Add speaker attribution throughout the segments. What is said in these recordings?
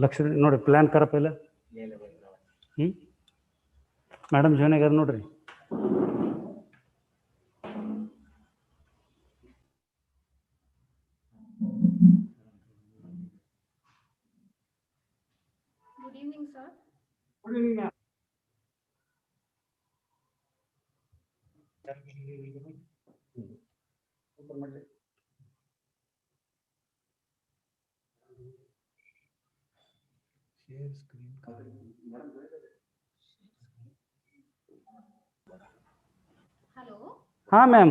Speaker 1: ಲಕ್ಷ ನೋಡಿ ಪ್ಲಾನ್ ಕರ ಪೈಲ madam join ಆಗ್ಯಾರ ನೋಡ್ರಿ.
Speaker 2: Good evening, sir.
Speaker 1: Good evening.
Speaker 3: Share screen.
Speaker 2: Hello.
Speaker 1: हां मॅम.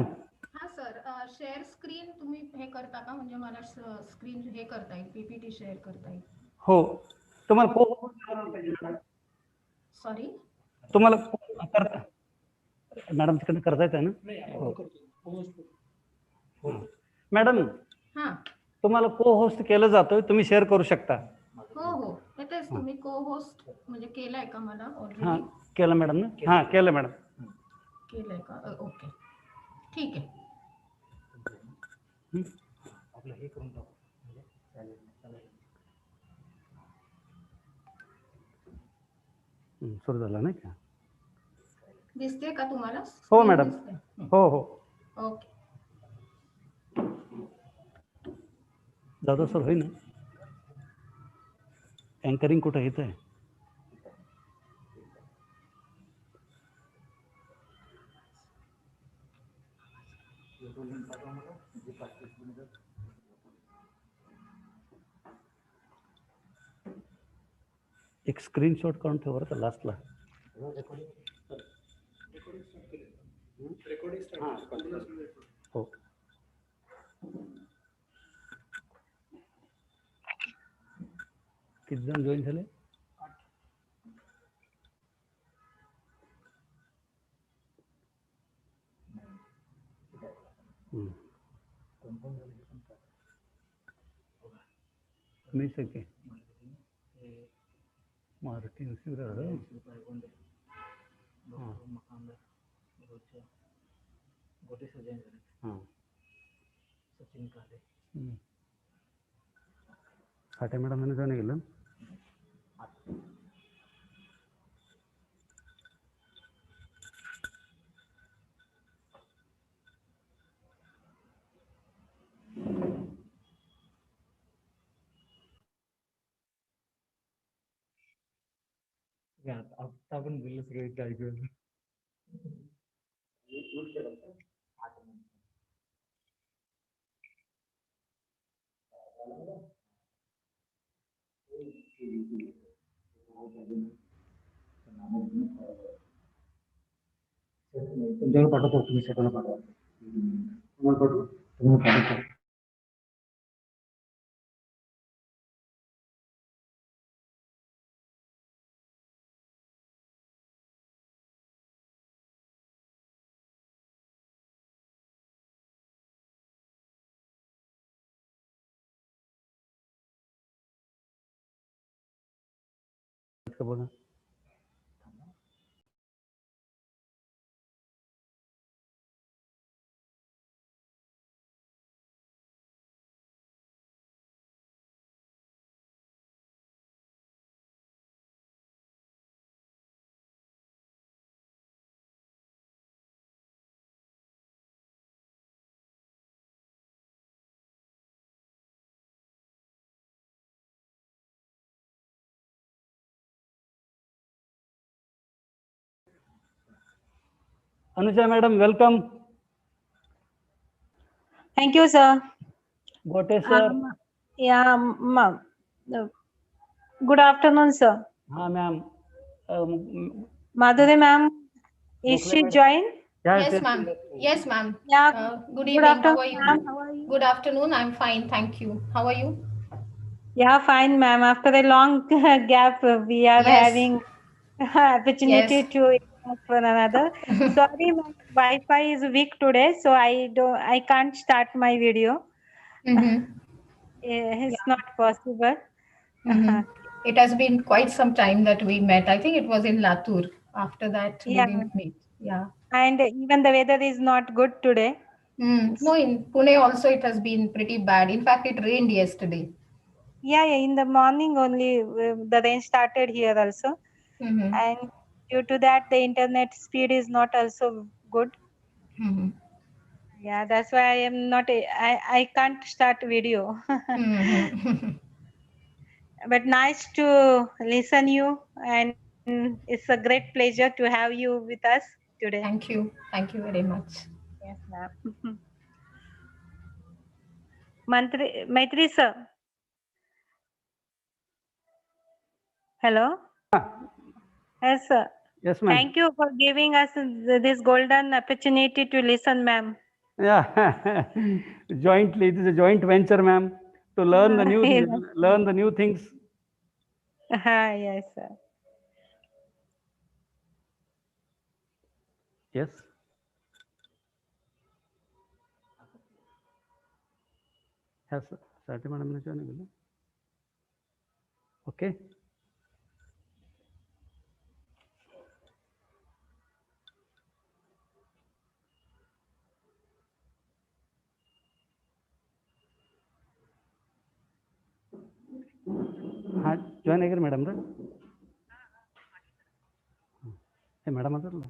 Speaker 2: हां सर, शेअर स्क्रीन तुम्ही हे करता का? म्हणजे मला स्क्रीन हे करता येईल, पीपीटी शेअर करता येईल.
Speaker 1: हो तुम्हाला
Speaker 2: सॉरी,
Speaker 1: तुम्हाला मॅडम तिकडे करता येत आहे ना? मॅडम
Speaker 2: हां.
Speaker 1: तुम्हाला को होस्ट केलं जातोय, तुम्ही शेअर करू शकता.
Speaker 2: हो हो, तेच तुम्ही को होस्ट म्हणजे केलंय का मला
Speaker 1: हां
Speaker 2: ऑलरेडी?
Speaker 1: केलं मॅडम ना? हां केलं मॅडम.
Speaker 2: केलंय का? ओके, ठीक आहे.
Speaker 3: आपलं हे करून टाकू.
Speaker 1: सुरू झाला नाही का?
Speaker 2: दिसते का तुम्हाला?
Speaker 1: हो मॅडम. हो हो.
Speaker 2: ओके.
Speaker 1: जाधव सर होई ना? अँकरिंग कुठं येत आहे? एक स्क्रीनशॉट काढून ठेव बरं का लास्टला. हो किती जण जॉईन झाले? मी सके मार्टिन शिवराळ
Speaker 3: सचिन काले
Speaker 1: साठे मॅडम यांनी जॉईन केलं.
Speaker 3: आता पण बोललो सगळे ऐकून. तुमच्याकडे पाठवतो, तुम्ही सेटला पाठवा. तुम्हाला पाठवू, तुम्हाला पाठवतो.
Speaker 1: बघा Anuja madam welcome.
Speaker 4: Thank you, sir.
Speaker 1: गोटे सर.
Speaker 4: Good afternoon, sir.
Speaker 1: हाँ ma'am.
Speaker 4: Madhuri ma'am, is she joined?
Speaker 2: Yes, ma'am. Yes, ma'am.
Speaker 4: Yeah.
Speaker 2: Good evening.
Speaker 4: afternoon,
Speaker 2: How are you?
Speaker 4: ma'am. How are you?
Speaker 2: Good afternoon. I'm fine. Thank you. How are you?
Speaker 4: Yeah, fine, ma'am. After a long gap, we are
Speaker 2: Yes.
Speaker 4: having opportunity
Speaker 2: Yes.
Speaker 4: to interact one another. Sorry, my Wi-Fi is weak today, so I can't start my video. It's not possible.
Speaker 2: It has been quite some time that we met. I think it was in Latur. After that, we
Speaker 4: Yeah.
Speaker 2: didn't meet. Yeah.
Speaker 4: And even the weather is not good today.
Speaker 2: No, in Pune also it has been pretty bad. In fact, it rained yesterday.
Speaker 4: Yeah, in the morning only the rain started here also.
Speaker 2: Mm-hmm.
Speaker 4: And due to that, the internet speed is not also good.
Speaker 2: Mm-hmm.
Speaker 4: Yeah, that's why I am not, I can't start video.
Speaker 2: Mm-hmm.
Speaker 4: But nice to listen you, and it's a great pleasure to have you with us today.
Speaker 2: Thank you. Thank you very much.
Speaker 4: Yes, ma'am. Maitri sir. Hello. Yes, sir.
Speaker 1: Yes, ma'am.
Speaker 4: Thank you for giving us this golden opportunity to listen, ma'am.
Speaker 1: Yeah. Jointly, it is a joint venture, ma'am, to learn the new things.
Speaker 4: Yes, sir.
Speaker 1: Yes. Yes, sir. Sati madam ने join किया. Okay. हाँ, join ಆಗಿರಿ madam ರೀ. Madam ಅದರಲ್ಲ.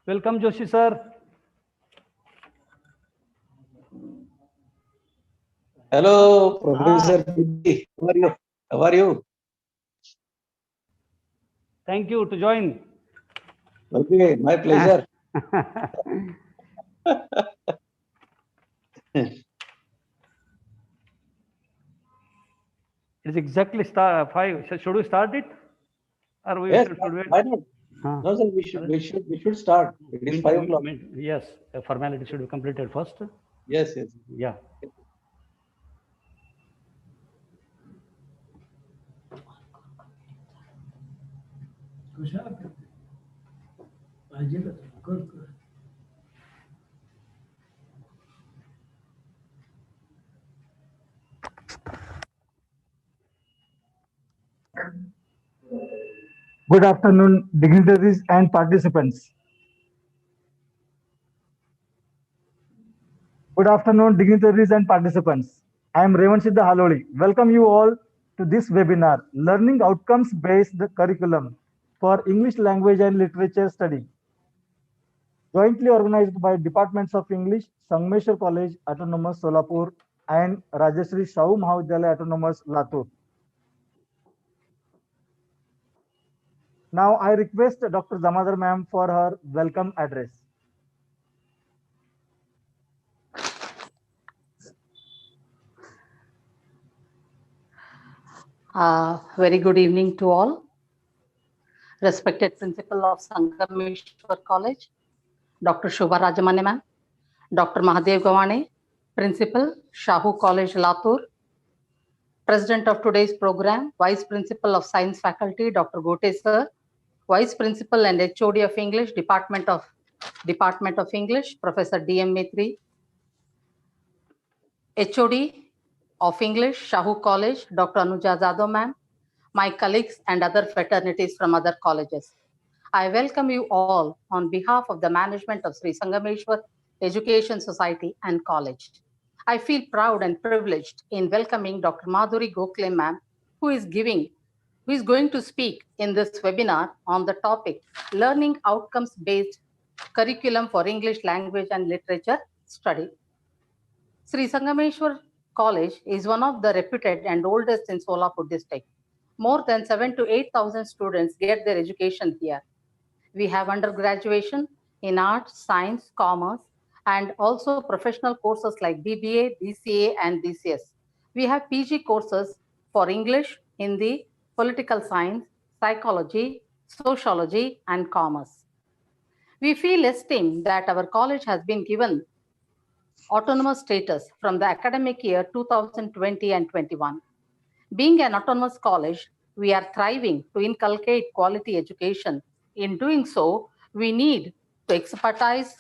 Speaker 1: Welcome, Joshi sir.
Speaker 3: Hello, Professor Piddi. How are you? How are you?
Speaker 1: Thank you to join.
Speaker 3: Okay, my pleasure.
Speaker 1: It's exactly 5. Should we start it, or we
Speaker 3: Yes,
Speaker 1: should wait?
Speaker 3: why not?
Speaker 1: Huh.
Speaker 3: No, sir, we should start. It is 5 o'clock.
Speaker 1: Yes, a formality should be completed first.
Speaker 3: Yes, yes.
Speaker 1: Yeah.
Speaker 3: Good afternoon, dignitaries and participants. Good afternoon, dignitaries and participants. I am Revanshidha Haloli. Welcome you all to this webinar, Learning Outcomes-Based Curriculum for English Language and Literature Study, jointly organized by Departments of English, Sangmeshwar College, Autonomous, Solapur, and Rajashri Shahu Mahavidyalaya, Autonomous, Latur. Now I request Dr. Damadar ma'am for her welcome address.
Speaker 5: Very good evening to all. Respected Principal of Sangameshwar College, Dr. Shobha Rajamane ma'am, Dr. Mahadev Gawane, Principal, Shahu College, Latur, President of today's program, Vice Principal of Science Faculty, Dr. Gote sir, Vice Principal and HOD of English, Department of English, Professor D.M. Metri, HOD of English, Shahu College, Dr. Anuja Jadhav ma'am, my colleagues and other fraternities from other colleges. I welcome you all on behalf of the management of Sri Sangameshwar Education Society and College. I feel proud and privileged in welcoming Dr. Madhuri Gokhale ma'am, who is going to speak in this webinar on the topic Learning Outcomes-Based Curriculum for English Language and Literature Study. Sri Sangameshwar College is one of the reputed and oldest in Solapur district. More than 7,000 to 8,000 students get their education here. We have undergraduation in arts, science, commerce, and also professional courses like BBA, BCA, and BCS. We have PG courses for English, Hindi, political science, psychology, sociology, and commerce. We feel esteemed that our college has been given autonomous status from the academic year 2020 and 21. Being an autonomous college, we are thriving to inculcate quality education. In doing so, we need to expertise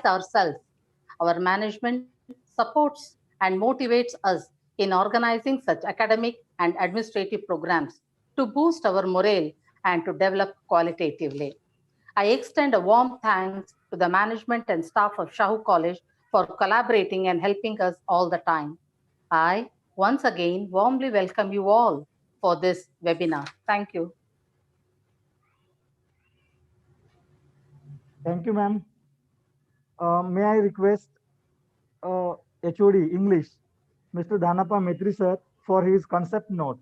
Speaker 5: ourselves. Our management supports and motivates us in organizing such academic and administrative programs to boost our morale and to develop qualitatively. I extend a warm thanks to the management and staff of Shahu College for collaborating and helping us all the time. I once again warmly welcome you all for this webinar. Thank you.
Speaker 3: Thank you, ma'am. May I request HOD English, Mr. Dhanappa Metri sir, for his concept note.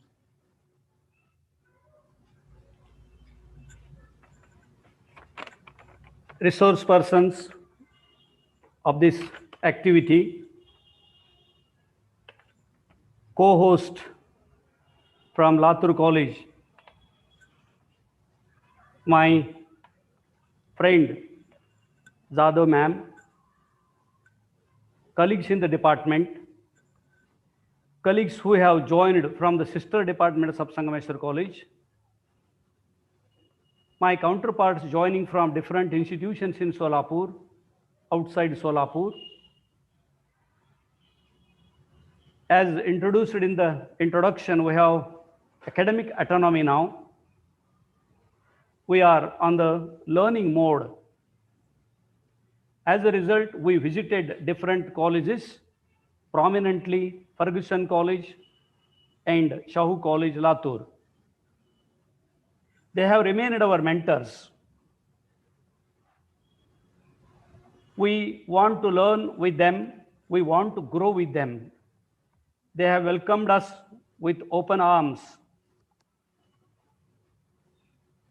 Speaker 1: Resource persons of this activity, co-host from Latur College, my friend Jadhav ma'am, colleagues in the department, colleagues who have joined from the sister departments of Sangameshwar College, my counterparts joining from different institutions in Solapur, outside Solapur. As introduced in the introduction, we have academic autonomy now. We are on the learning mode. As a result, we visited different colleges, prominently Ferguson College and Shahu College, Latur. They have remained our mentors. We want to learn with them. We want to grow with them. They have welcomed us with open arms.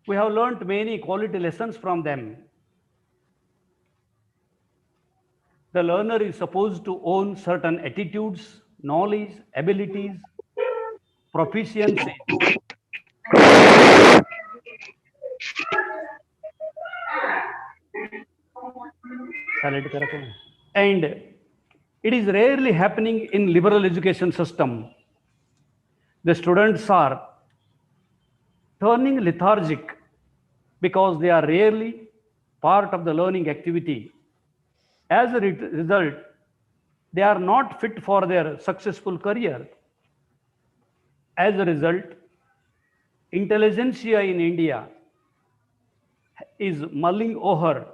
Speaker 1: We have learned many quality lessons from them. The learner is supposed to own certain attitudes, knowledge, abilities, proficiency. And it is rarely happening in liberal education system. The students are turning lethargic because they are rarely part of the learning activity. As a result, they are not fit for their successful career. As a result, intelligentsia in India is mulling over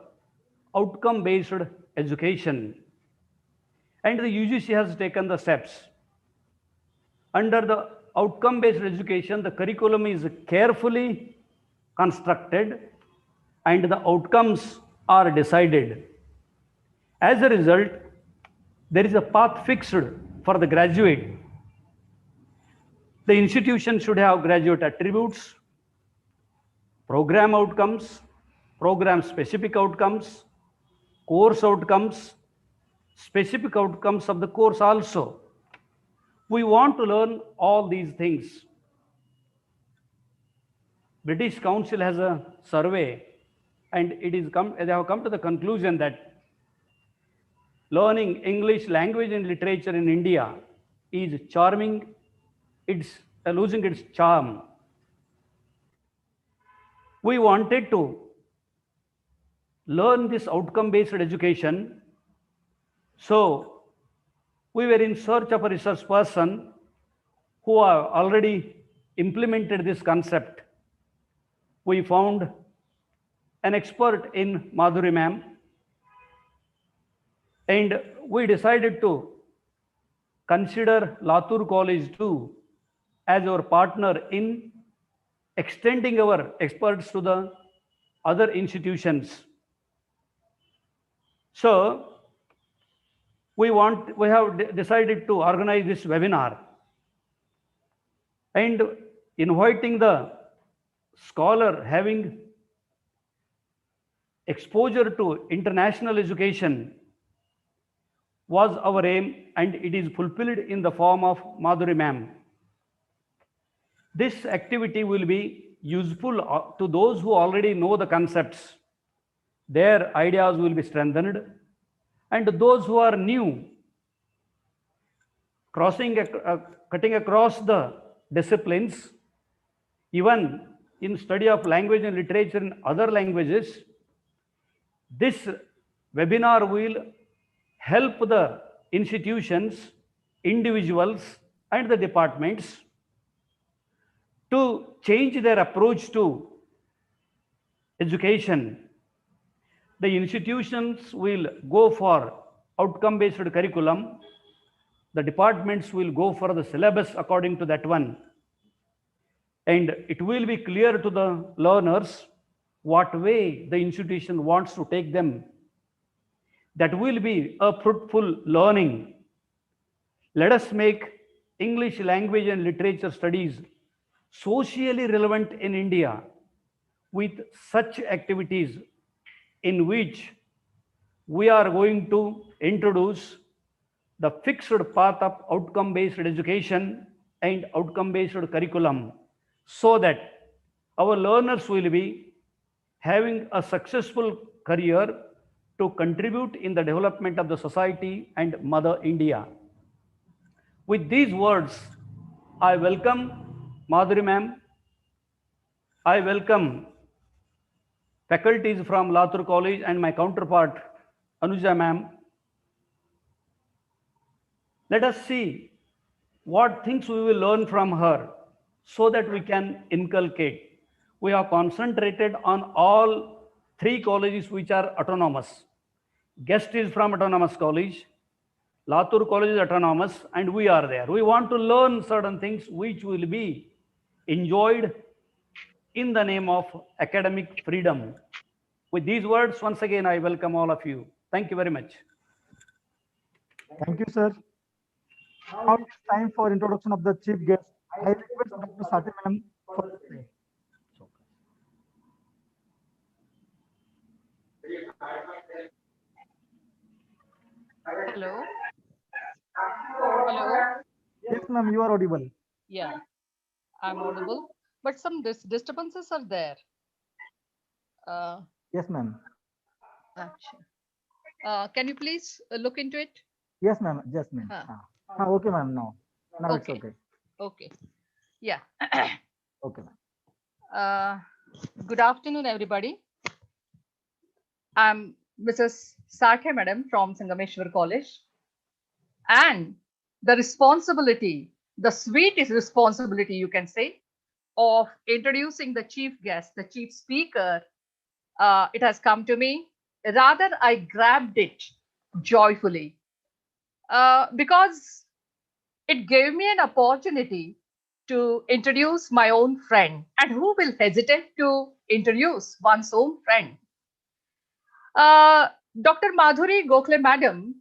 Speaker 1: outcome-based education, and the UGC has taken the steps. Under the outcome-based education, the curriculum is carefully constructed and the outcomes are decided. As a result, there is a path fixed for the graduate. The institution should have graduate attributes, program outcomes, program specific outcomes, course outcomes, specific outcomes of the course also. We want to learn all these things. British Council has a survey and they have come to the conclusion that learning English language and literature in India is charming, it's losing its charm. We wanted to learn this outcome-based education, so we were in search of a research person who have already implemented this concept. We found an expert in Madhuri ma'am, and we decided to consider Latur College too as our partner in extending our experts to the other institutions. So we have decided to organize this webinar and inviting the scholar having exposure to international education was our aim, and it is fulfilled in the form of Madhuri ma'am. This activity will be useful to those who already know the concepts. Their ideas will be strengthened, and those who are new, cutting across the disciplines, even in study of language and literature in other languages, this webinar will help the institutions, individuals, and the departments to change their approach to education. The institutions will go for outcome-based curriculum. The departments will go for the syllabus according to that one. And it will be clear to the learners what way the institution wants to take them. That will be a fruitful learning. Let us make English language and literature studies socially relevant in India with such activities in which we are going to introduce the fixed path of outcome-based education and outcome-based curriculum, so that our learners will be having a successful career to contribute in the development of the society and Mother India. With these words, I welcome Madhuri ma'am. I welcome faculties from Latur College and my counterpart Anuja ma'am. Let us see what things we will learn from her so that we can inculcate. We have concentrated on all three colleges which are autonomous. Guest is from Autonomous College, Latur College is autonomous, and we are there. We want to learn certain things which will be enjoyed in the name of academic freedom. With these words, once again, I welcome all of you. Thank you very much.
Speaker 3: Thank you, sir. Now it's time for introduction of the chief guest. I request Dr. Sati ma'am for the same.
Speaker 6: Hello. Hello.
Speaker 3: Yes, ma'am, you are audible.
Speaker 6: Yeah, I'm audible, but some disturbances are there.
Speaker 3: Yes, ma'am.
Speaker 6: Can you please look into it?
Speaker 3: Yes, ma'am. Yes, ma'am. Okay, ma'am. Now it's
Speaker 6: Okay.
Speaker 3: okay.
Speaker 6: Okay. Yeah.
Speaker 3: Okay, ma'am.
Speaker 6: Good afternoon, everybody. I'm Mrs. Sathe Madam from Sangameshwar College. And the responsibility, the sweetest responsibility, you can say, of introducing the chief guest, the chief speaker, it has come to me. Rather, I grabbed it joyfully because it gave me an opportunity to introduce my own friend. And who will hesitate to introduce one's own friend? Uh, Dr. Madhuri Gokhale Madam,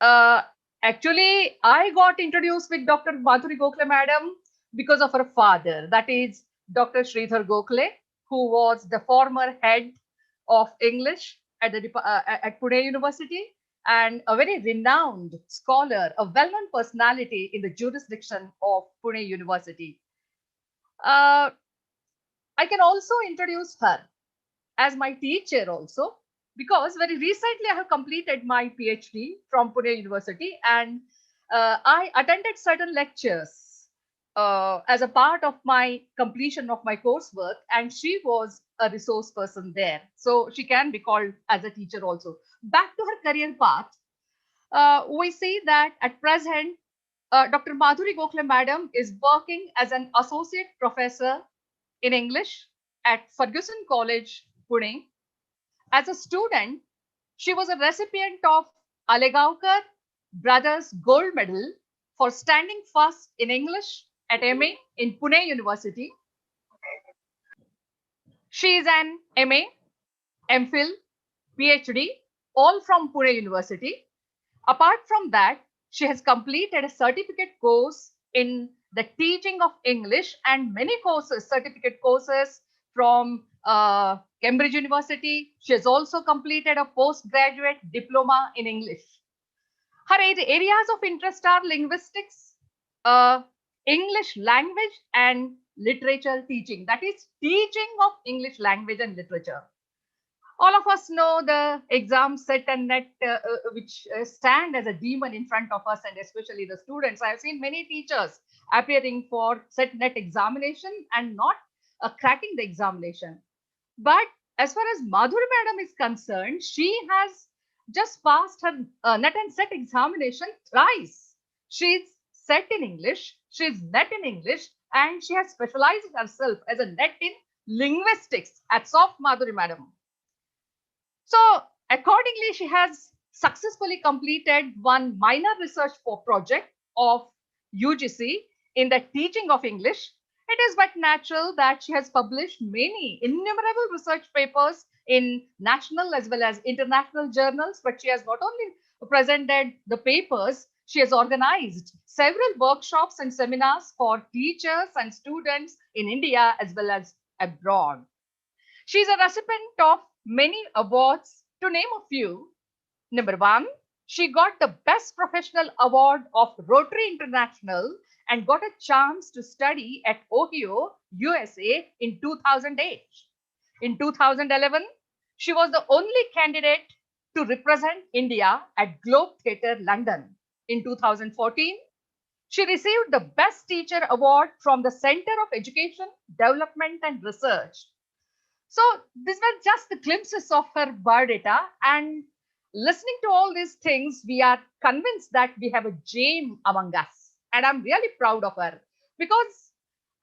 Speaker 6: uh, actually, I got introduced with Dr. Madhuri Gokhale Madam because of her father, that is Dr. Sridhar Gokhale, who was the former head of English at at Pune University and a very renowned scholar, a well-known personality in the jurisdiction of Pune University. Uh, I can also introduce her as my teacher also, because very recently I have completed my PhD from Pune University, and I attended certain lectures as a part of my completion of my coursework, and she was a resource person there. So she can be called as a teacher also. Back to her career path, we see that at present, Dr. Madhuri Gokhale Madam is working as an associate professor in English at Ferguson College, Pune. As a student, she was a recipient of Alegaonkar Brothers Gold Medal for standing first in English at MA in Pune University. She is an MA, MPhil, PhD, all from Pune University. Apart from that, she has completed a certificate course in the teaching of English and many courses, certificate courses from Cambridge University. She has also completed a postgraduate diploma in English. Her areas of interest are linguistics, uh, English language, and literature teaching. That is, teaching of English language and literature. All of us know the exam set and net, which stand as a demon in front of us, and especially the students. I have seen many teachers appearing for set net examination and not cracking the examination. But as far as Madhuri Madam is concerned, she has just passed her net and set examination thrice. She's set in English, she's net in English, and she has specialized herself as a net in linguistics. Hats off, Madhuri Madam. So accordingly, she has successfully completed one minor research project of UGC in the teaching of English. It is but natural that she has published many innumerable research papers in national as well as international journals, but she has not only presented the papers, she has organized several workshops and seminars for teachers and students in India as well as abroad. She is a recipient of many awards. To name a few, number one, she got the Best Professional Award of Rotary International and got a chance to study at Ohio, USA in 2008. In 2011, she was the only candidate to represent India at Globe Theatre, London. In 2014, she received the Best Teacher Award from the Center of Education, Development and Research. So these were just the glimpses of her biodata, and listening to all these things, we are convinced that we have a gem among us, and I'm really proud of her because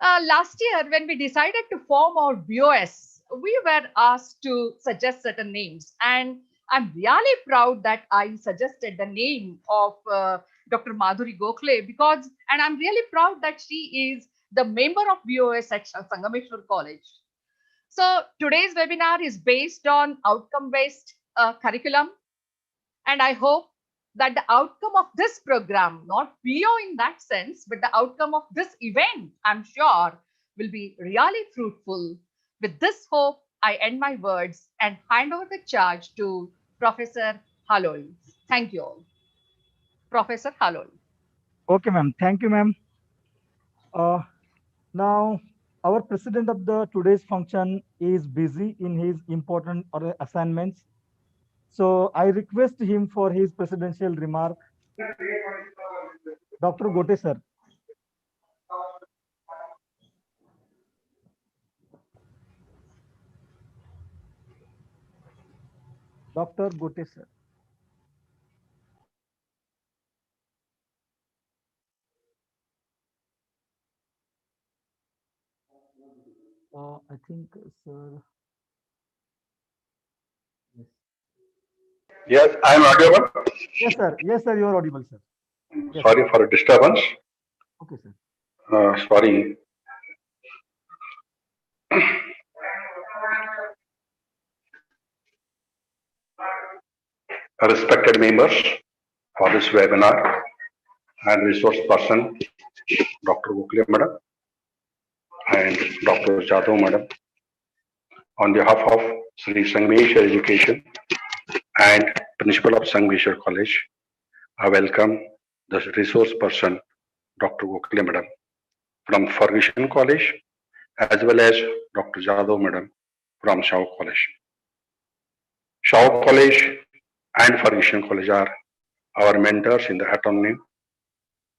Speaker 6: last year when we decided to form our BOS, we were asked to suggest certain names, and I'm really proud that I suggested the name of Dr. Madhuri Gokhale because, and I'm really proud that she is the member of BOS at Sangameshwar College. So today's webinar is based on outcome-based curriculum. And I hope that the outcome of this program, not PO in that sense, but the outcome of this event, I'm sure, will be really fruitful. With this hope, I end my words and hand over the charge to Professor Halol. Thank you all. Professor Halol.
Speaker 3: Okay, ma'am. Thank you, ma'am. Now, our president of the today's function is busy in his important assignments. So I request him for his presidential remark. Dr. Gote, sir. Dr. Gote, sir. I think, sir. Yes.
Speaker 7: Yes, I am audible.
Speaker 3: Yes, sir. Yes, sir. You are audible, sir. Yes, sir.
Speaker 7: Sorry for disturbance.
Speaker 3: Okay, sir.
Speaker 7: Sorry. Respected members for this webinar and resource person, Dr. Gokhale Madam and Dr. Jadhav Madam, on behalf of Sri Sanghameshwar Education and Principal of Sanghameshwar College, I welcome the resource person, Dr. Gokhale Madam, from Ferguson College, as well as Dr. Jadhav Madam from Shaw College. Shaw College and Ferguson College are our mentors in the autonomy.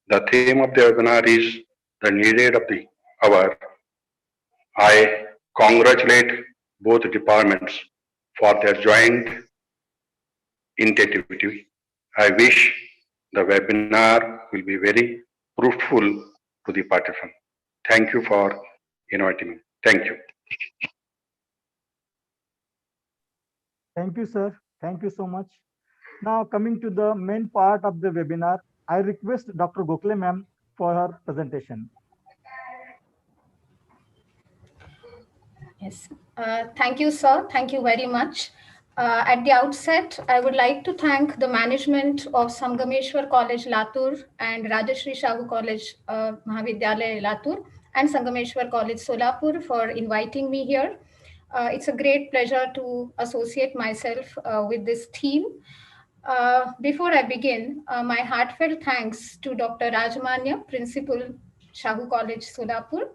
Speaker 7: The theme of the webinar is the needed of the hour. I congratulate both departments for their joint initiative. I wish the webinar will be very fruitful to the participant. Thank you for inviting me. Thank you.
Speaker 3: Thank you, sir. Thank you so much. Now, coming to the main part of the webinar, I request Dr. Gokhale ma'am for her presentation.
Speaker 2: Yes. Thank you, sir. Thank you very much. At the outset, I would like to thank the management of Sanghameshwar College, Latur, and Rajashri Shahu College, Mahavidyalaya, Latur, and Sanghameshwar College, Solapur, for inviting me here. It's a great pleasure to associate myself with this team. Before I begin, my heartfelt thanks to Dr. Rajmanya, Principal, Shahu College, Solapur,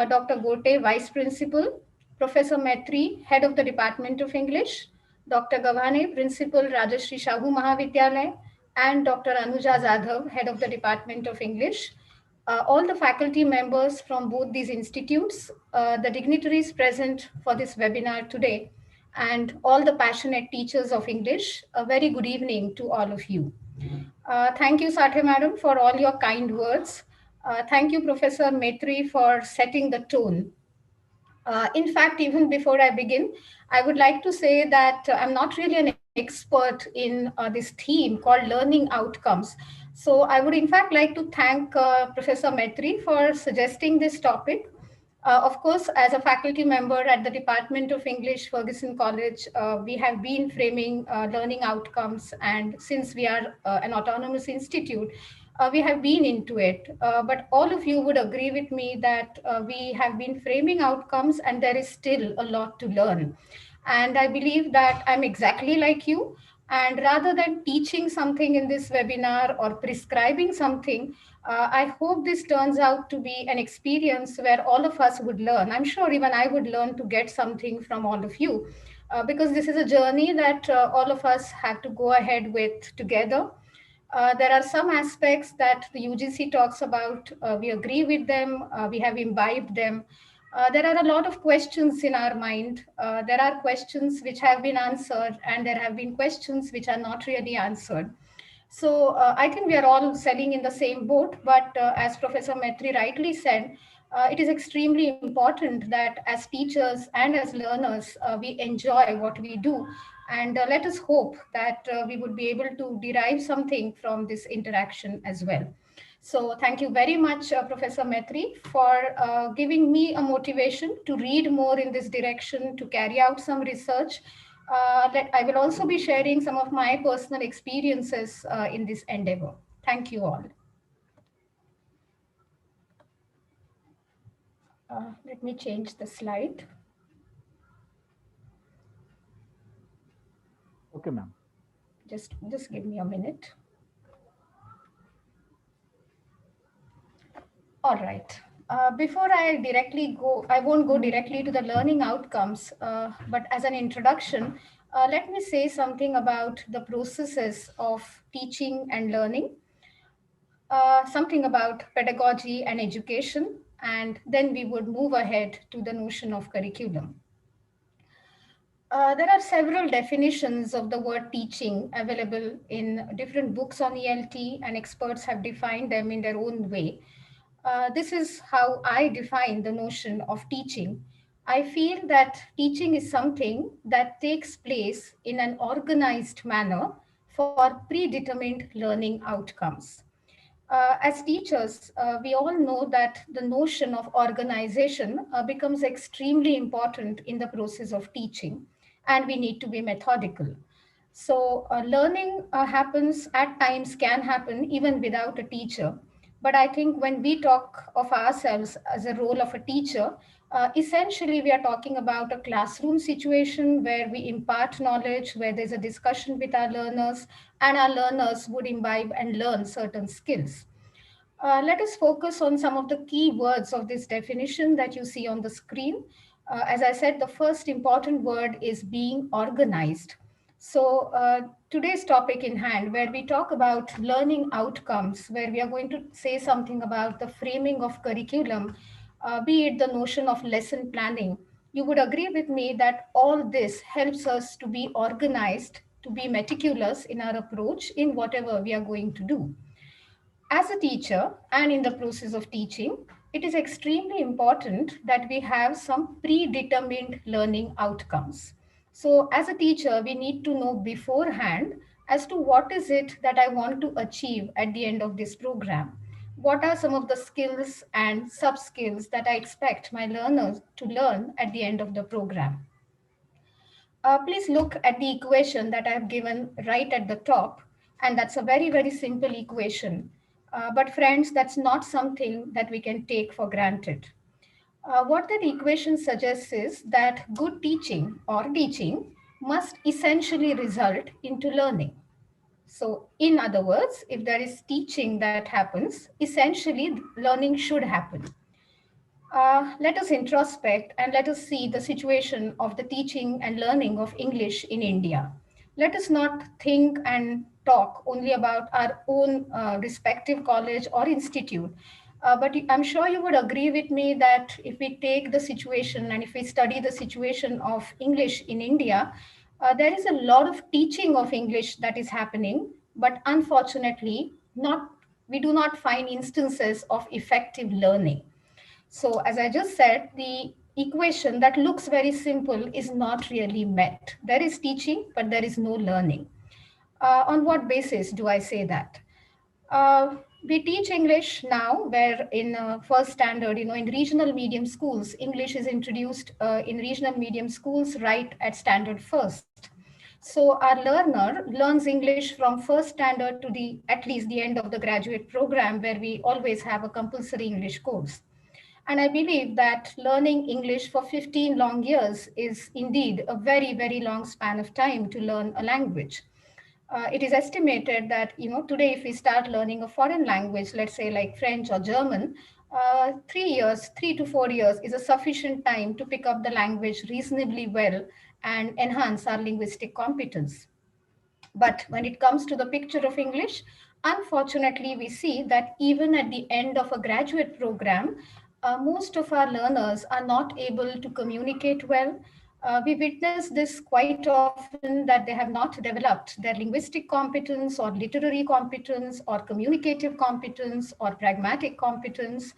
Speaker 2: Dr. Gote, Vice Principal, Professor Maitri, Head of the Department of English, Dr. Gavane, Principal, Rajashri Shahu Mahavidyalaya, and Dr. Anuja Jadhav, Head of the Department of English, all the faculty members from both these institutes, the dignitaries present for this webinar today, and all the passionate teachers of English, a very good evening to all of you. Thank you, Sathe Madam, for all your kind words. Thank you, Professor Maitri, for setting the tone. In fact, even before I begin, I would like to say that I'm not really an expert in this theme called learning outcomes. So I would in fact like to thank Professor Maitri for suggesting this topic. Of course, as a faculty member at the Department of English, Ferguson College, we have been framing learning outcomes. And since we are an autonomous institute, we have been into it. But all of you would agree with me that we have been framing outcomes and there is still a lot to learn. And I believe that I'm exactly like you. And rather than teaching something in this webinar or prescribing something, I hope this turns out to be an experience where all of us would learn. I'm sure even I would learn to get something from all of you, because this is a journey that all of us have to go ahead with together. There are some aspects that the UGC talks about. We agree with them. We have imbibed them. There are a lot of questions in our mind. There are questions which have been answered, and there have been questions which are not really answered. So I think we are all sailing in the same boat. But as Professor Maitri rightly said, it is extremely important that as teachers and as learners, we enjoy what we do. And let us hope that we would be able to derive something from this interaction as well. So thank you very much, Professor Maitri, for giving me a motivation to read more in this direction, to carry out some research. I will also be sharing some of my personal experiences in this endeavor. Thank you all. Let me change the slide.
Speaker 3: Okay, ma'am.
Speaker 2: Just give me a minute. All right. Before I directly go, I won't go directly to the learning outcomes, but as an introduction, let me say something about the processes of teaching and learning, something about pedagogy and education, and then we would move ahead to the notion of curriculum. There are several definitions of the word teaching available in different books on ELT, and experts have defined them in their own way. This is how I define the notion of teaching. I feel that teaching is something that takes place in an organized manner for predetermined learning outcomes. As teachers, we all know that the notion of organization becomes extremely important in the process of teaching, and we need to be methodical. So, learning happens at times, can happen even without a teacher. But I think when we talk of ourselves as a role of a teacher, essentially we are talking about a classroom situation where we impart knowledge, where there's a discussion with our learners, and our learners would imbibe and learn certain skills. Let us focus on some of the key words of this definition that you see on the screen. As I said, the first important word is being organized. So, today's topic in hand, where we talk about learning outcomes, where we are going to say something about the framing of curriculum, be it the notion of lesson planning, you would agree with me that all this helps us to be organized, to be meticulous in our approach in whatever we are going to do. As a teacher and in the process of teaching, it is extremely important that we have some predetermined learning outcomes. So, as a teacher, we need to know beforehand as to what is it that I want to achieve at the end of this program. What are some of the skills and sub skills that I expect my learners to learn at the end of the program? Please look at the equation that I have given right at the top, and that's a very, very simple equation. But friends, that's not something that we can take for granted. What that equation suggests is that good teaching or teaching must essentially result into learning. So in other words, if there is teaching that happens, essentially learning should happen. Let us introspect and let us see the situation of the teaching and learning of English in India. Let us not think and talk only about our own respective college or institute. But I'm sure you would agree with me that if we take the situation and if we study the situation of English in India, there is a lot of teaching of English that is happening, but unfortunately, we do not find instances of effective learning. So as I just said, the equation that looks very simple is not really met. There is teaching, but there is no learning. On what basis do I say that? We teach English now, where in first standard, in regional medium schools, English is introduced in regional medium schools right at standard first. So our learner learns English from first standard to at least the end of the graduate program, where we always have a compulsory English course. And I believe that learning English for 15 long years is indeed a very, very long span of time to learn a language. It is estimated that, today if we start learning a foreign language, let's say like French or German, 3 years, 3 to 4 years is a sufficient time to pick up the language reasonably well and enhance our linguistic competence. But when it comes to the picture of English, unfortunately, we see that even at the end of a graduate program, most of our learners are not able to communicate well. We witness this quite often that they have not developed their linguistic competence or literary competence or communicative competence or pragmatic competence.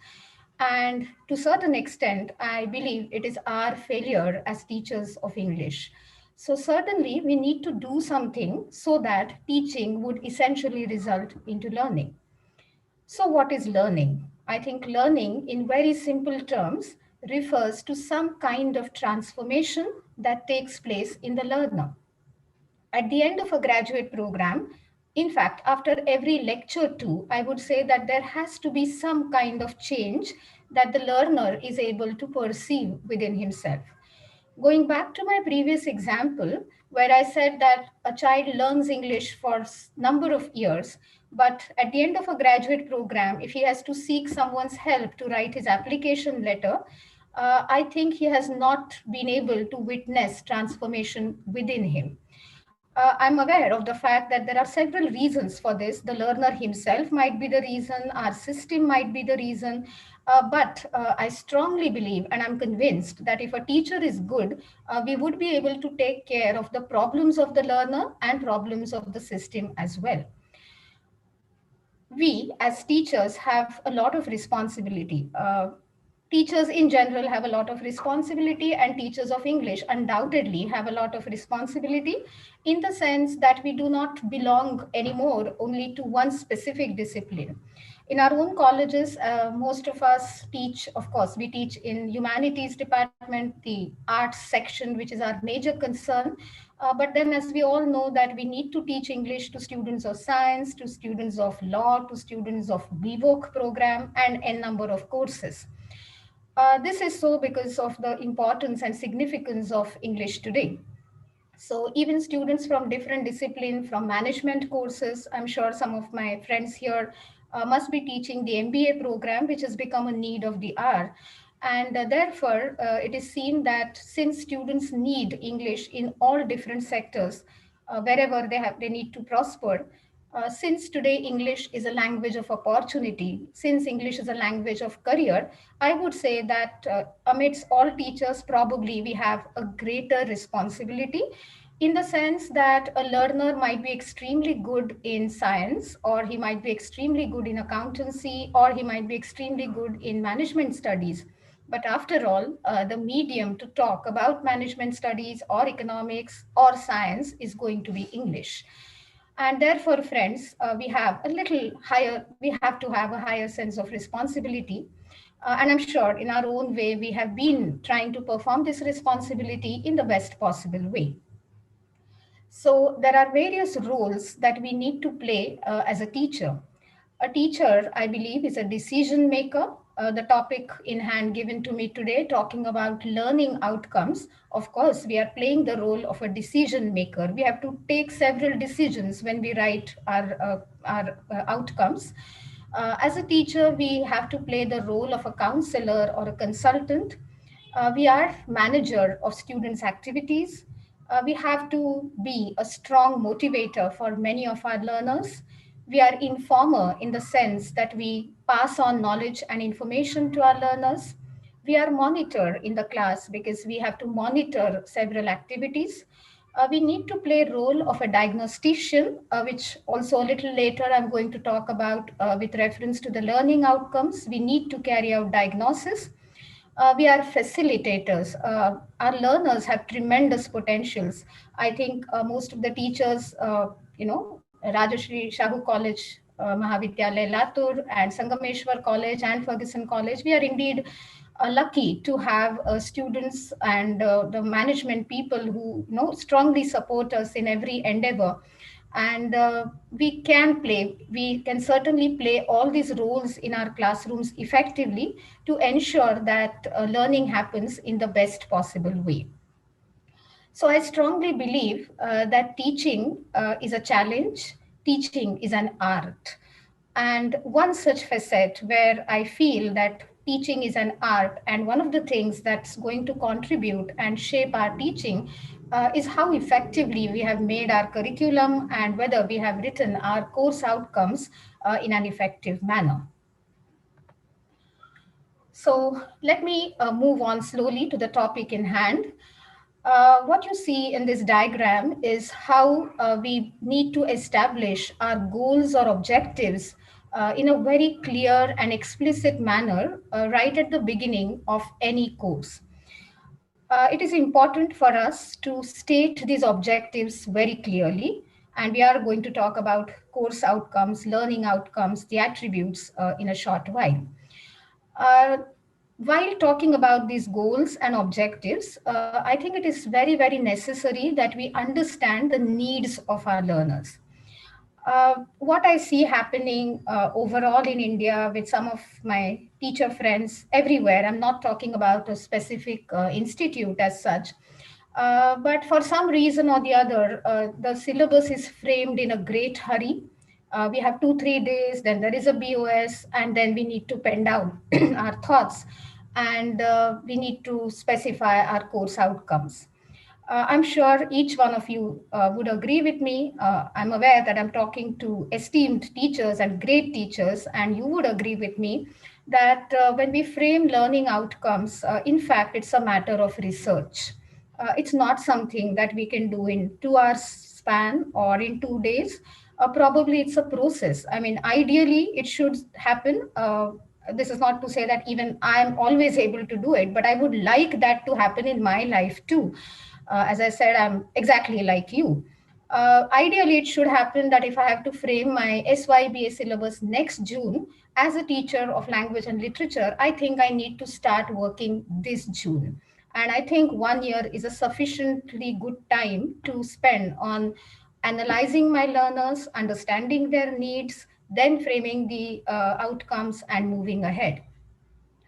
Speaker 2: And to a certain extent, I believe it is our failure as teachers of English. So certainly we need to do something so that teaching would essentially result into learning. So what is learning? I think learning in very simple terms refers to some kind of transformation that takes place in the learner. At the end of a graduate program, in fact, after every lecture too, I would say that there has to be some kind of change that the learner is able to perceive within himself. Going back to my previous example, where I said that a child learns English for a number of years, but at the end of a graduate program, if he has to seek someone's help to write his application letter, I think he has not been able to witness transformation within him. I'm aware of the fact that there are several reasons for this. The learner himself might be the reason, our system might be the reason, but I strongly believe and I'm convinced that if a teacher is good, we would be able to take care of the problems of the learner and problems of the system as well. we as teachers have a lot of responsibility. Teachers in general have a lot of responsibility, and teachers of English undoubtedly have a lot of responsibility, in the sense that we do not belong anymore only to one specific discipline. In our own colleges, most of us teach, of course, we teach in humanities department, the arts section, which is our major concern. But then, as we all know, that we need to teach English to students of science, to students of law, to students of BVOC program, and n number of courses. This is so because of the importance and significance of English today. So even students from different disciplines, from management courses, I'm sure some of my friends here must be teaching the MBA program, which has become a need of the hour. And therefore, it is seen that since students need English in all different sectors, wherever they need to prosper, since today English is a language of opportunity, since English is a language of career, I would say that amidst all teachers, probably we have a greater responsibility, in the sense that a learner might be extremely good in science, or he might be extremely good in accountancy, or he might be extremely good in management studies. But after all, the medium to talk about management studies or economics or science is going to be English. And therefore, friends, we have a little higher, we have to have a higher sense of responsibility. And I'm sure in our own way, we have been trying to perform this responsibility in the best possible way. So there are various roles that we need to play as a teacher. A teacher, I believe, is a decision maker. The topic in hand given to me today, talking about learning outcomes, of course, we are playing the role of a decision maker. We have to take several decisions when we write our outcomes. As a teacher, we have to play the role of a counselor or a consultant. We are manager of students' activities. We have to be a strong motivator for many of our learners. We are informer in the sense that we pass on knowledge and information to our learners. We are monitor in the class because we have to monitor several activities. We need to play role of a diagnostician, which also a little later I'm going to talk about with reference to the learning outcomes. We need to carry out diagnosis. We are facilitators. Our learners have tremendous potentials. I think most of the teachers, Rajashri Shahu College, Mahavidyalaya Latur, and Sangameshwar College and Ferguson College, we are indeed lucky to have students and the management people who strongly support us in every endeavor. And we can certainly play all these roles in our classrooms effectively to ensure that learning happens in the best possible way. So I strongly believe that teaching is a challenge, teaching is an art. And one such facet where I feel that teaching is an art, and one of the things that's going to contribute and shape our teaching is how effectively we have made our curriculum and whether we have written our course outcomes in an effective manner. So let me move on slowly to the topic in hand. What you see in this diagram is how we need to establish our goals or objectives in a very clear and explicit manner right at the beginning of any course. It is important for us to state these objectives very clearly, and we are going to talk about course outcomes, learning outcomes, the attributes in a short while. While talking about these goals and objectives, I think it is very, very necessary that we understand the needs of our learners. What I see happening overall in India with some of my teacher friends everywhere, I'm not talking about a specific institute as such, but for some reason or the other, the syllabus is framed in a great hurry. We have 2-3 days, then there is a BOS, and then we need to pen down our thoughts, and we need to specify our course outcomes. I'm sure each one of you would agree with me. I'm aware that I'm talking to esteemed teachers and great teachers, and you would agree with me that when we frame learning outcomes, in fact, it's a matter of research. It's not something that we can do in 2 hours span or in 2 days. Probably it's a process. I mean, ideally, it should happen. This is not to say that even I'm always able to do it, but I would like that to happen in my life too. As I said, I'm exactly like you. Ideally, it should happen that if I have to frame my SYBA syllabus next June as a teacher of language and literature, I think I need to start working this June. And I think 1 year is a sufficiently good time to spend on analyzing my learners, understanding their needs, then framing the outcomes and moving ahead.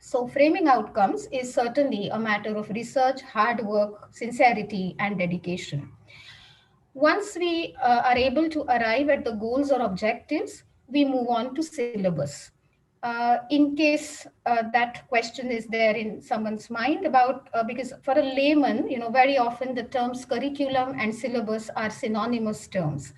Speaker 2: So, framing outcomes is certainly a matter of research, hard work, sincerity, and dedication. Once we are able to arrive at the goals or objectives, we move on to syllabus. In case that question is there in someone's mind about, because for a layman, very often the terms curriculum and syllabus are synonymous terms.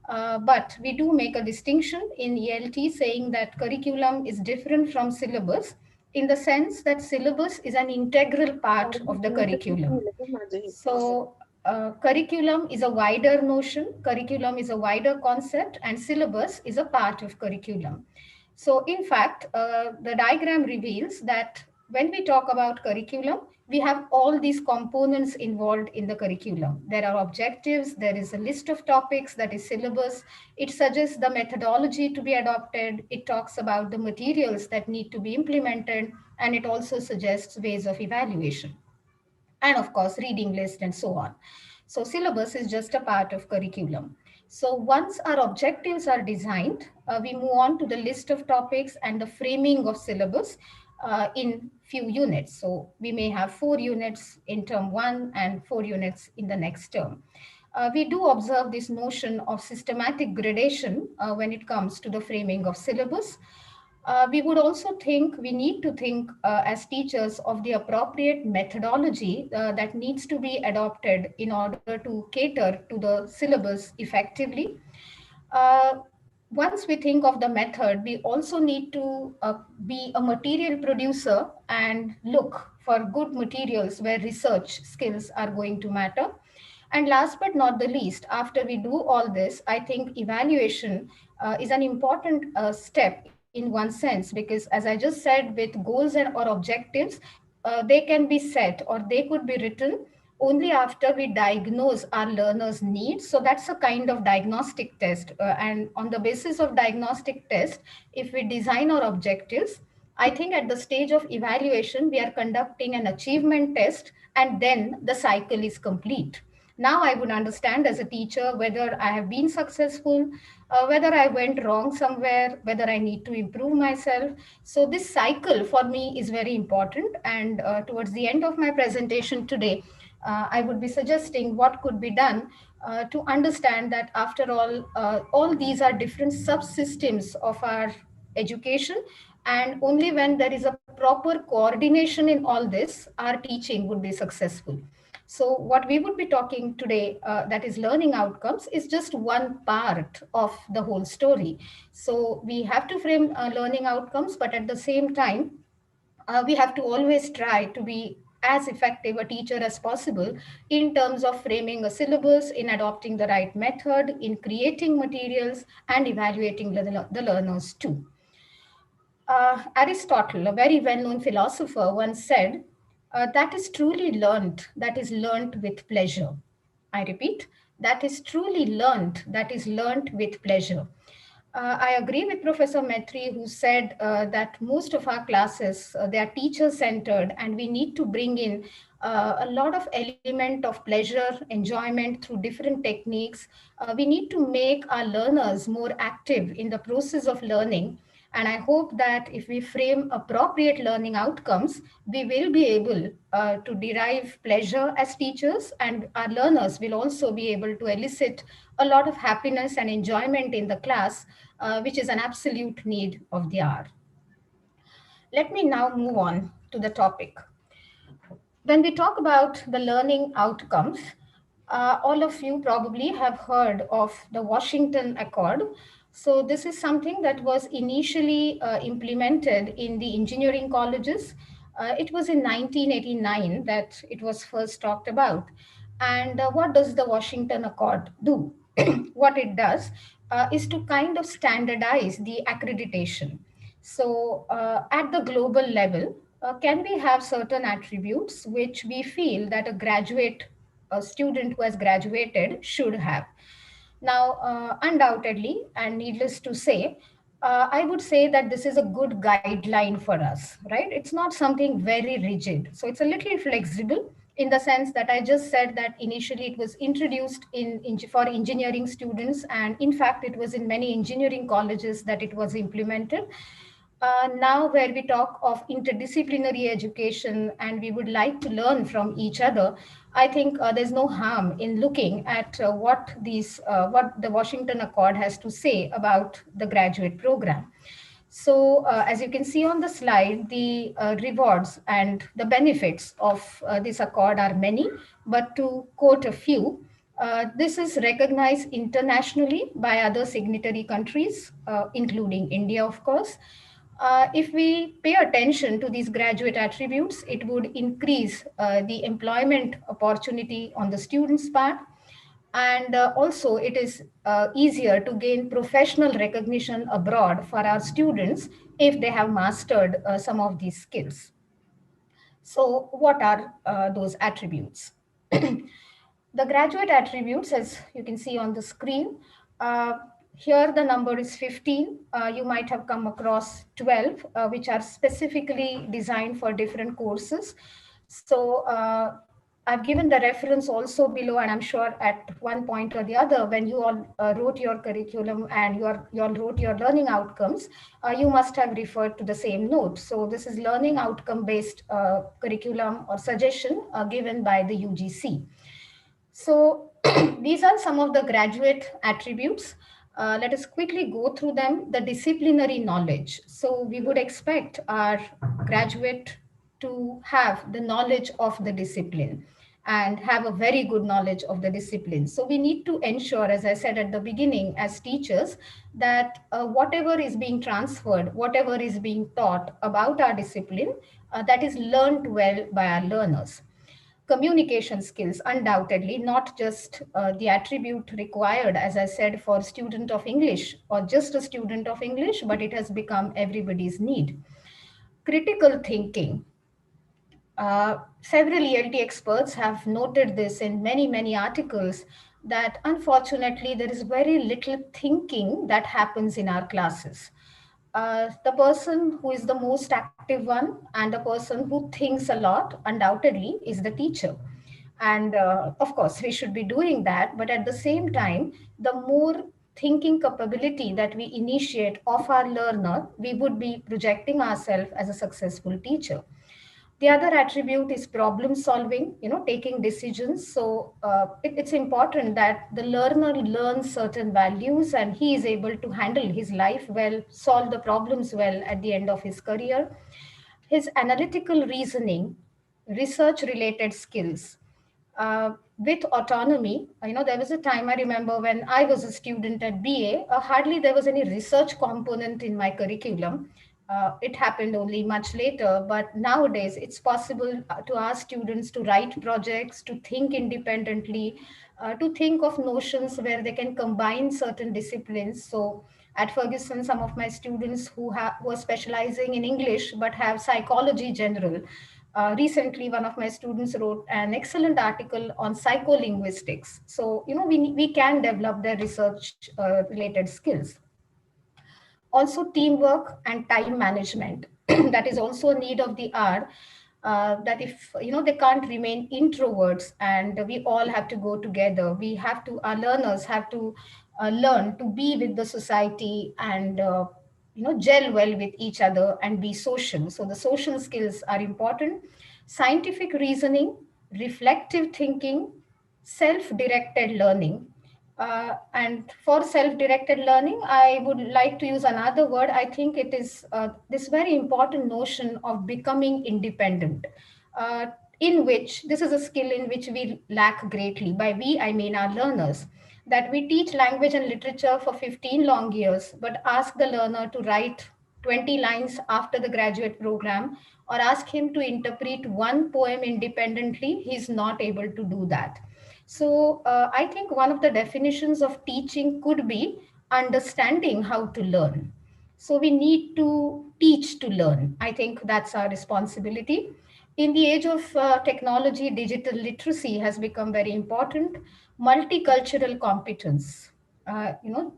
Speaker 2: But we do make a distinction in ELT saying that curriculum is different from syllabus in the sense that syllabus is an integral part of the curriculum. So curriculum is a wider notion, curriculum is a wider concept, and syllabus is a part of curriculum. So in fact, the diagram reveals that when we talk about curriculum, we have all these components involved in the curriculum. There are objectives, there is a list of topics, that is syllabus. It suggests the methodology to be adopted. It talks about the materials that need to be implemented, and it also suggests ways of evaluation. And of course, reading list and so on. So syllabus is just a part of curriculum. So once our objectives are designed, we move on to the list of topics and the framing of syllabus in few units. So we may have 4 units in term 1 and 4 units in the next term. We do observe this notion of systematic gradation when it comes to the framing of syllabus. We would also think, we need to think as teachers of the appropriate methodology that needs to be adopted in order to cater to the syllabus effectively. Once we think of the method, we also need to be a material producer and look for good materials where research skills are going to matter. And last but not the least, after we do all this, I think evaluation is an important step in one sense, because as I just said, with goals or objectives, they can be set or they could be written only after we diagnose our learners' needs. So that's a kind of diagnostic test. And on the basis of diagnostic test, if we design our objectives, I think at the stage of evaluation, we are conducting an achievement test, and then the cycle is complete. Now I would understand as a teacher whether I have been successful, whether I went wrong somewhere, whether I need to improve myself. So this cycle for me is very important. And towards the end of my presentation today, I would be suggesting what could be done to understand that after all these are different subsystems of our education. And only when there is a proper coordination in all this, our teaching would be successful. So what we would be talking today, that is learning outcomes, is just one part of the whole story. So we have to frame learning outcomes, but at the same time, we have to always try to be as effective a teacher as possible in terms of framing a syllabus, in adopting the right method, in creating materials, and evaluating the learners too. Aristotle, a very well-known philosopher, once said, that is truly learned, that is learnt with pleasure. I repeat, that is truly learnt, that is learnt with pleasure. I agree with Professor Metri, who said that most of our classes, they are teacher-centered, and we need to bring in a lot of element of pleasure, enjoyment through different techniques. We need to make our learners more active in the process of learning. And I hope that if we frame appropriate learning outcomes, we will be able to derive pleasure as teachers, and our learners will also be able to elicit a lot of happiness and enjoyment in the class, which is an absolute need of the hour. Let me now move on to the topic. When we talk about the learning outcomes, all of you probably have heard of the Washington Accord. So this is something that was initially implemented in the engineering colleges. It was in 1989 that it was first talked about. And what does the Washington Accord do? What it does, is to kind of standardize the accreditation. So at the global level, can we have certain attributes which we feel that a student who has graduated should have? Now, undoubtedly, and needless to say, I would say that this is a good guideline for us, right? It's not something very rigid. So it's a little flexible in the sense that I just said that initially it was introduced for engineering students. And in fact, it was in many engineering colleges that it was implemented. Now, where we talk of interdisciplinary education and we would like to learn from each other, I think there's no harm in looking at what the Washington Accord has to say about the graduate program. So, as you can see on the slide, the rewards and the benefits of this accord are many, but to quote a few, this is recognized internationally by other signatory countries, including India, of course. If we pay attention to these graduate attributes, it would increase the employment opportunity on the student's part. And also, it is easier to gain professional recognition abroad for our students if they have mastered some of these skills. So, what are those attributes? The graduate attributes, as you can see on the screen, here the number is 15. You might have come across 12, which are specifically designed for different courses. So I've given the reference also below, and I'm sure at one point or the other, when you all wrote your curriculum and you all wrote your learning outcomes, you must have referred to the same note. So this is learning outcome-based curriculum or suggestion given by the UGC. So these are some of the graduate attributes. Let us quickly go through them. The disciplinary knowledge. So we would expect our graduate to have the knowledge of the discipline and have a very good knowledge of the discipline. So we need to ensure, as I said at the beginning, as teachers, that whatever is being transferred, whatever is being taught about our discipline, that is learned well by our learners. Communication skills, undoubtedly, not just the attribute required, as I said, for student of English or just a student of English, but it has become everybody's need. Critical thinking. Several ELT experts have noted this in many, many articles that unfortunately there is very little thinking that happens in our classes. The person who is the most active one and the person who thinks a lot, undoubtedly, is the teacher. And of course, we should be doing that. But at the same time, the more thinking capability that we initiate of our learner, we would be projecting ourselves as a successful teacher. The other attribute is problem solving, taking decisions. So it's important that the learner learns certain values and he is able to handle his life well, solve the problems well at the end of his career. His analytical reasoning, research related skills. With autonomy, there was a time I remember when I was a student at BA, hardly there was any research component in my curriculum. It happened only much later, but nowadays it's possible to ask students to write projects, to think independently, to think of notions where they can combine certain disciplines. So at Ferguson, some of my students who are specializing in English but have psychology general. Recently, one of my students wrote an excellent article on psycholinguistics. So, we can develop their research related skills. Also, teamwork and time management. That is also a need of the hour. That if they can't remain introverts and we all have to go together, our learners have to learn to be with the society and gel well with each other and be social. So the social skills are important. Scientific reasoning, reflective thinking, self-directed learning. And for self-directed learning, I would like to use another word. I think it is this very important notion of becoming independent, in which this is a skill in which we lack greatly. By we, I mean our learners, that we teach language and literature for 15 long years, but ask the learner to write 20 lines after the graduate program, or ask him to interpret one poem independently, he's not able to do that. So I think one of the definitions of teaching could be understanding how to learn. So we need to teach to learn. I think that's our responsibility. In the age of technology, digital literacy has become very important. Multicultural competence,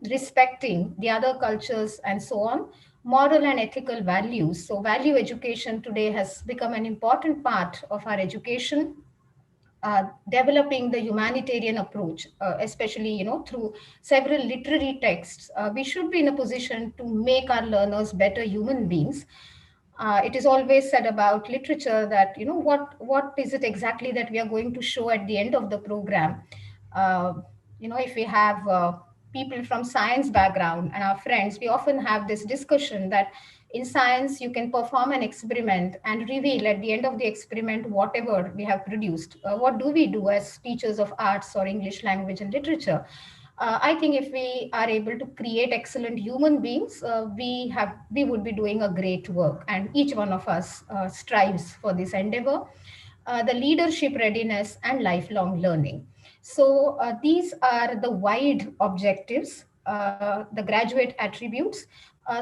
Speaker 2: respecting the other cultures and so on, moral and ethical values. So value education today has become an important part of our education. Developing the humanitarian approach, especially through several literary texts, we should be in a position to make our learners better human beings. It is always said about literature that what is it exactly that we are going to show at the end of the program. uh, if we have people from science background and our friends, we often have this discussion that in science you can perform an experiment and reveal at the end of the experiment whatever we have produced. What do we do as teachers of arts or English language and literature? I think if we are able to create excellent human beings, we would be doing a great work, and each one of us strives for this endeavor. The leadership readiness and lifelong learning. So these are the wide objectives, the graduate attributes.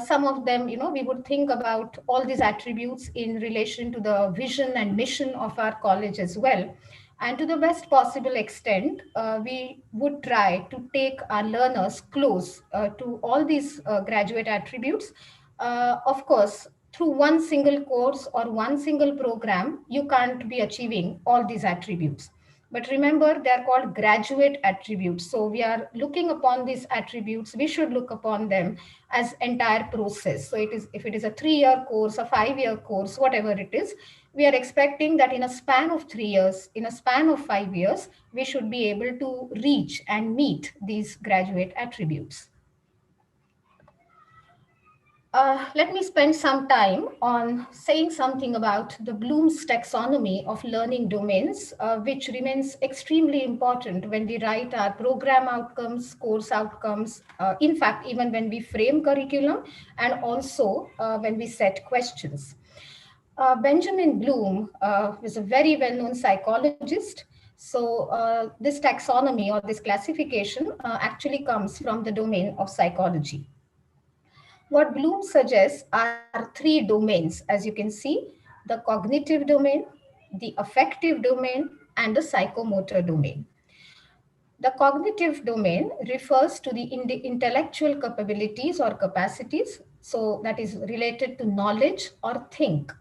Speaker 2: Some of them, we would think about all these attributes in relation to the vision and mission of our college as well. And to the best possible extent, we would try to take our learners close to all these graduate attributes. Of course, through one single course or one single program, you can't be achieving all these attributes. But remember, they are called graduate attributes. So we are looking upon these attributes, we should look upon them as entire process. So if it is a 3-year course, a 5-year course, whatever it is, we are expecting that in a span of 3 years, in a span of 5 years, we should be able to reach and meet these graduate attributes. Let me spend some time on saying something about the Bloom's taxonomy of learning domains, which remains extremely important when we write our program outcomes, course outcomes, in fact, even when we frame curriculum, and also when we set questions. Benjamin Bloom was a very well-known psychologist. So this taxonomy or this classification actually comes from the domain of psychology. What Bloom suggests are 3 domains, as you can see: the cognitive domain, the affective domain, and the psychomotor domain. The cognitive domain refers to the intellectual capabilities or capacities, so that is related to knowledge or think.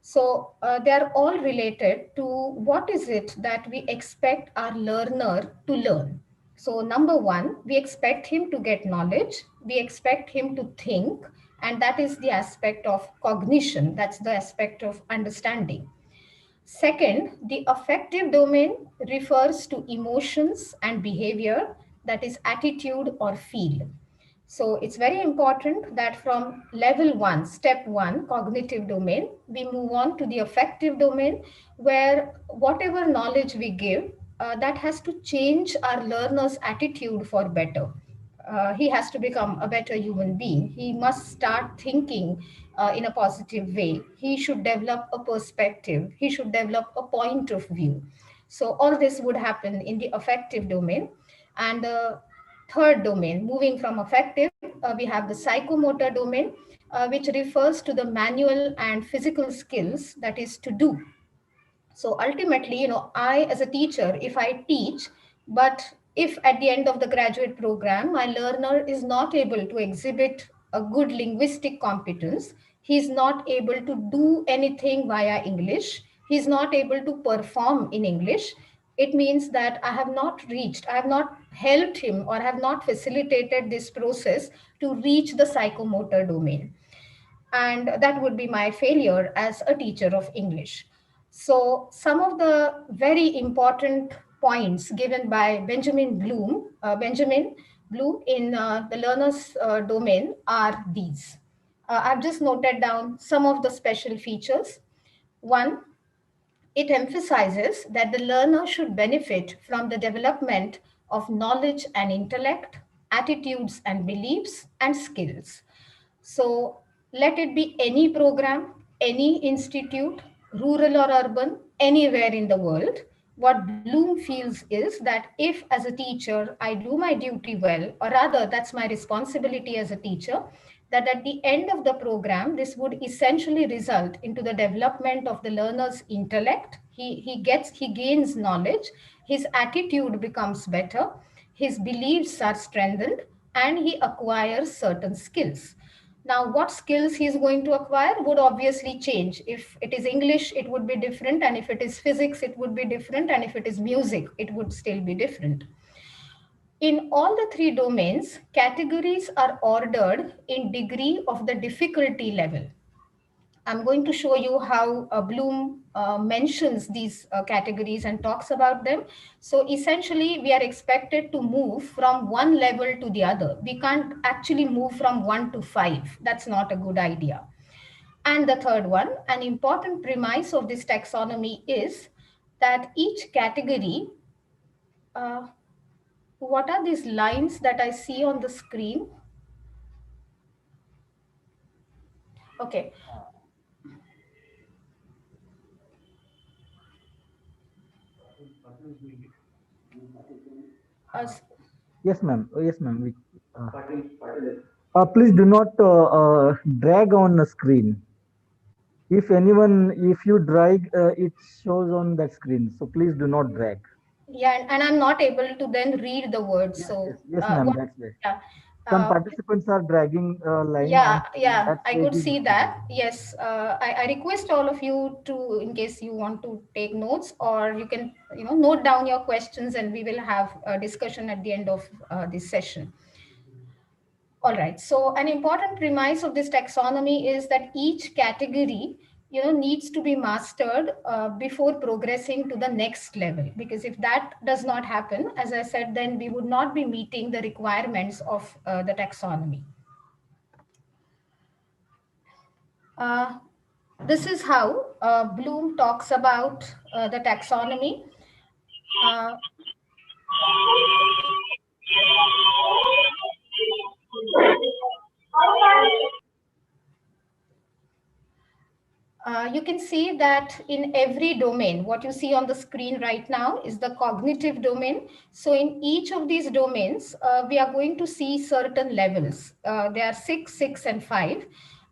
Speaker 2: So they are all related to what is it that we expect our learner to learn. So number one, we expect him to get knowledge, we expect him to think, and that is the aspect of cognition, that's the aspect of understanding. Second, the affective domain refers to emotions and behavior, that is attitude or feel. So it's very important that from level 1, step 1, cognitive domain, we move on to the affective domain, where whatever knowledge we give, that has to change our learner's attitude for better. He has to become a better human being. He must start thinking in a positive way. He should develop a perspective. He should develop a point of view. So all this would happen in the affective domain. And the third domain, moving from affective, we have the psychomotor domain, which refers to the manual and physical skills, that is to do. So ultimately, I as a teacher, if I teach, but if at the end of the graduate program, my learner is not able to exhibit a good linguistic competence, he's not able to do anything via English, he's not able to perform in English, it means that I have not helped him or have not facilitated this process to reach the psychomotor domain. And that would be my failure as a teacher of English. So some of the very important points given by Benjamin Bloom in the learner's domain are these. I've just noted down some of the special features. One, it emphasizes that the learner should benefit from the development of knowledge and intellect, attitudes and beliefs, and skills. So let it be any program, any institute, rural or urban, anywhere in the world. what Bloom feels is that if as a teacher I do my duty well, or rather that's my responsibility as a teacher, that at the end of the program, this would essentially result into the development of the learner's intellect. He gains knowledge, his attitude becomes better, his beliefs are strengthened, and he acquires certain skills. Now, what skills he's going to acquire would obviously change. If it is English, it would be different. And if it is physics, it would be different. And if it is music, it would still be different. In all the three domains, categories are ordered in degree of the difficulty level. I'm going to show you how Bloom mentions these categories and talks about them. So essentially, we are expected to move from one level to the other. We can't actually move from 1 to 5. That's not a good idea. And the third one, an important premise of this taxonomy is that each category, what are these lines that I see on the screen? Okay.
Speaker 3: Yes, ma'am. Yes, ma'am. Please do not drag on the screen. If you drag, it shows on that screen. So please do not drag.
Speaker 2: Yeah, and I'm not able to then read the words. So
Speaker 3: Yes, ma'am. That's right.
Speaker 2: yeah.
Speaker 3: Some participants are dragging line.
Speaker 2: Yeah, I could see that. Yes, I request all of you to, in case you want to take notes, or you can, note down your questions, and we will have a discussion at the end of this session. All right. So an important premise of this taxonomy is that each category, needs to be mastered before progressing to the next level. Because if that does not happen, as I said, then we would not be meeting the requirements of the taxonomy. This is how Bloom talks about the taxonomy. You can see that in every domain, what you see on the screen right now is the cognitive domain. So in each of these domains, we are going to see certain levels. There are 6, 6, and 5.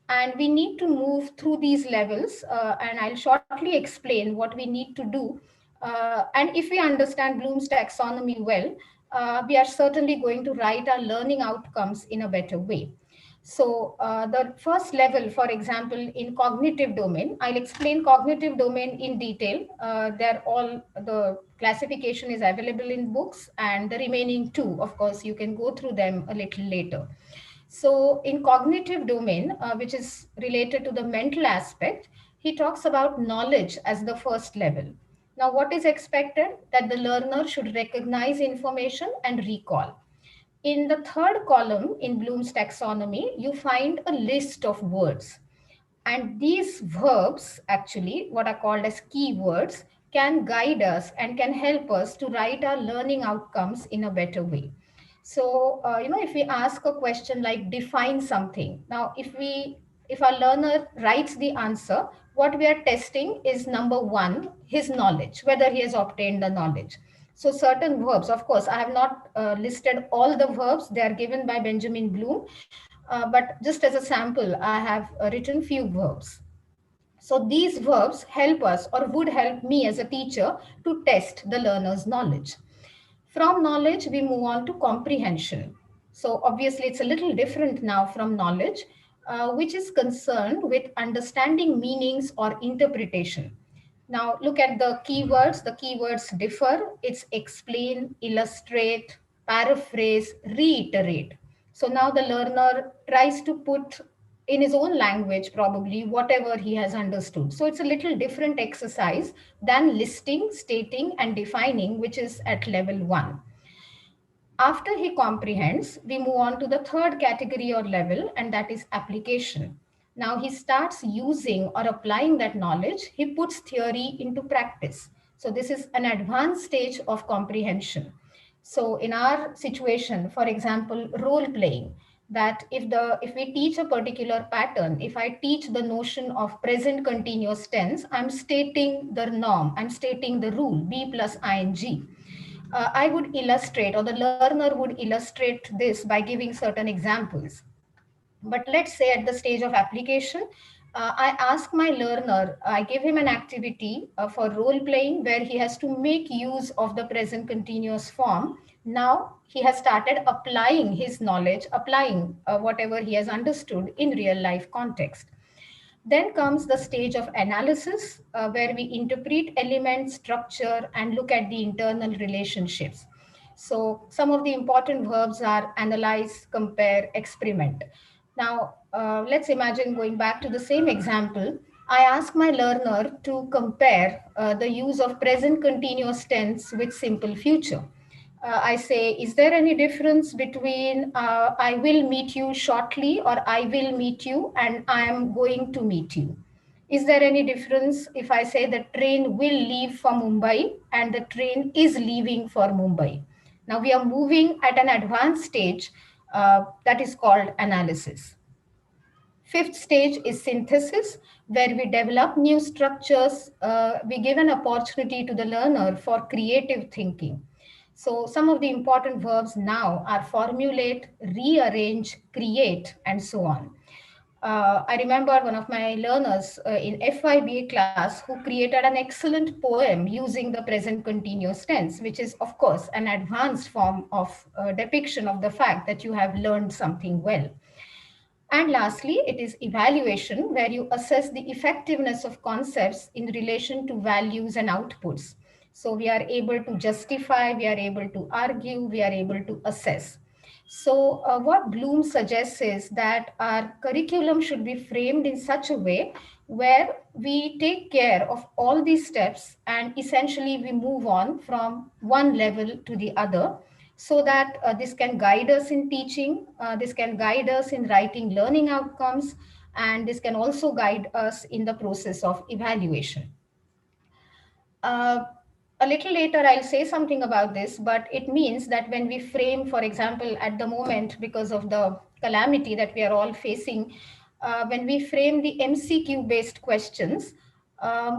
Speaker 2: And we need to move through these levels. And I'll shortly explain what we need to do. And if we understand Bloom's taxonomy well, we are certainly going to write our learning outcomes in a better way. So the first level, for example, in cognitive domain, I'll explain cognitive domain in detail. The classification is available in books, and the remaining 2, of course, you can go through them a little later. So in cognitive domain, which is related to the mental aspect, he talks about knowledge as the first level. Now, what is expected? That the learner should recognize information and recall. In the third column in Bloom's taxonomy, you find a list of words. And these verbs, actually, what are called as keywords, can guide us and can help us to write our learning outcomes in a better way. So, if we ask a question like define something, now if our learner writes the answer, what we are testing is number 1, his knowledge, whether he has obtained the knowledge. So certain verbs, of course, I have not listed all the verbs. They are given by Benjamin Bloom. But just as a sample, I have written few verbs. So these verbs help us, or would help me as a teacher, to test the learner's knowledge. From knowledge, we move on to comprehension. So obviously, it's a little different now from knowledge, which is concerned with understanding meanings or interpretation. Now, look at the keywords. The keywords differ. It's explain, illustrate, paraphrase, reiterate. So now the learner tries to put in his own language, probably, whatever he has understood. So it's a little different exercise than listing, stating, and defining, which is at level 1. After he comprehends, we move on to the third category or level, and that is application. Now he starts using or applying that knowledge. He puts theory into practice. So this is an advanced stage of comprehension. So in our situation, for example, role playing, that if we teach a particular pattern, if I teach the notion of present continuous tense, I'm stating the norm, I'm stating the rule, be plus ing. I would illustrate, or the learner would illustrate this by giving certain examples. But let's say at the stage of application, I ask my learner, I give him an activity for role playing where he has to make use of the present continuous form. Now he has started applying his knowledge, applying whatever he has understood in real life context. Then comes the stage of analysis, where we interpret element structure and look at the internal relationships. So some of the important verbs are analyze, compare, experiment. Now, let's imagine going back to the same example. I ask my learner to compare the use of present continuous tense with simple future. I say, is there any difference between I will meet you shortly or I will meet you and I am going to meet you? Is there any difference if I say the train will leave for Mumbai and the train is leaving for Mumbai? Now we are moving at an advanced stage that is called analysis. Fifth stage is synthesis, where we develop new structures. We give an opportunity to the learner for creative thinking. So some of the important verbs now are formulate, rearrange, create, and so on. I remember one of my learners in FYBA class who created an excellent poem using the present continuous tense, which is, of course, an advanced form of depiction of the fact that you have learned something well. And lastly, it is evaluation, where you assess the effectiveness of concepts in relation to values and outputs. So we are able to justify, we are able to argue, we are able to assess. So what Bloom suggests is that our curriculum should be framed in such a way where we take care of all these steps and essentially we move on from one level to the other, so that this can guide us in teaching, this can guide us in writing learning outcomes, and this can also guide us in the process of evaluation. A little later, I'll say something about this, but it means that when we frame, for example, at the moment, because of the calamity that we are all facing, when we frame the MCQ-based questions,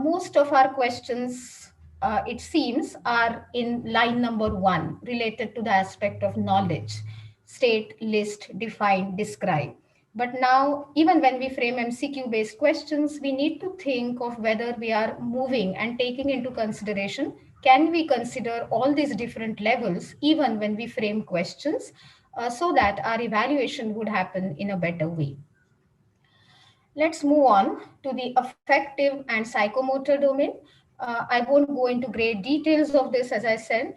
Speaker 2: most of our questions, it seems, are in line number 1, related to the aspect of knowledge: state, list, define, describe. But now, even when we frame MCQ-based questions, we need to think of whether we are moving and taking into consideration, can we consider all these different levels even when we frame questions, so that our evaluation would happen in a better way. Let's move on to the affective and psychomotor domain. I won't go into great details of this, as I said,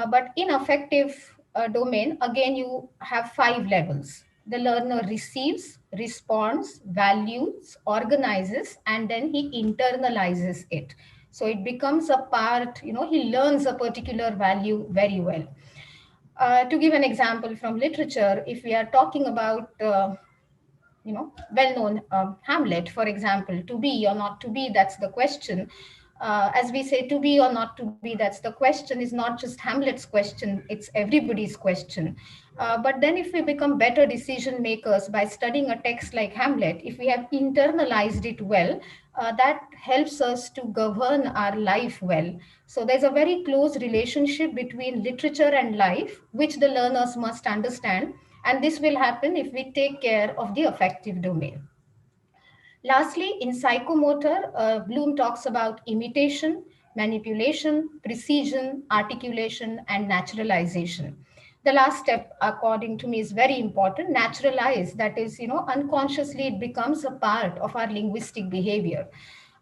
Speaker 2: but in affective domain, again, you have 5 levels. The learner receives, responds, values, organizes, and then he internalizes it. So it becomes a part, he learns a particular value very well. To give an example from literature, if we are talking about well-known Hamlet, for example, to be or not to be, that's the question. As we say, to be or not to be, that's the question, is not just Hamlet's question, it's everybody's question. But then if we become better decision makers by studying a text like Hamlet, if we have internalized it well, that helps us to govern our life well. So there's a very close relationship between literature and life, which the learners must understand. And this will happen if we take care of the affective domain. Lastly, in psychomotor, Bloom talks about imitation, manipulation, precision, articulation, and naturalization. The last step, according to me, is very important: naturalize. That is, unconsciously it becomes a part of our linguistic behavior.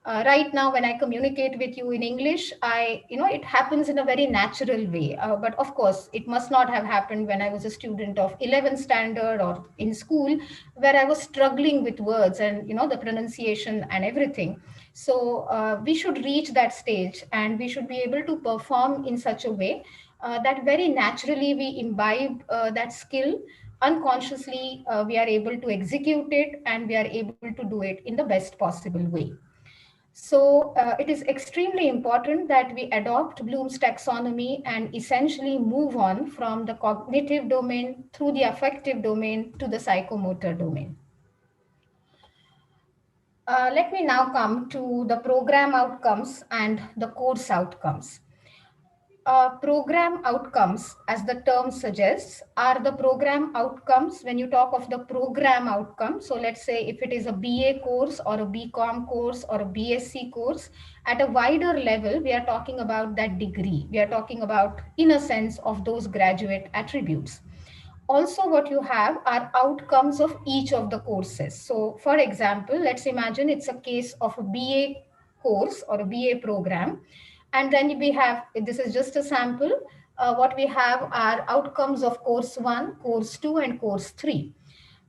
Speaker 2: Right now, when I communicate with you in English, it happens in a very natural way. But of course, it must not have happened when I was a student of 11th standard or in school, where I was struggling with words and, the pronunciation and everything. So we should reach that stage and we should be able to perform in such a way that very naturally we imbibe that skill. Unconsciously, we are able to execute it and we are able to do it in the best possible way. So it is extremely important that we adopt Bloom's taxonomy and essentially move on from the cognitive domain through the affective domain to the psychomotor domain. Let me now come to the program outcomes and the course outcomes. Program outcomes, as the term suggests, are the program outcomes when you talk of the program outcome. So let's say if it is a BA course or a BCom course or a BSc course, at a wider level, we are talking about that degree. We are talking about, in a sense, of those graduate attributes. Also, what you have are outcomes of each of the courses. So for example, let's imagine it's a case of a BA course or a BA program. And then we have, this is just a sample, what we have are outcomes of course 1, course 2, and course 3.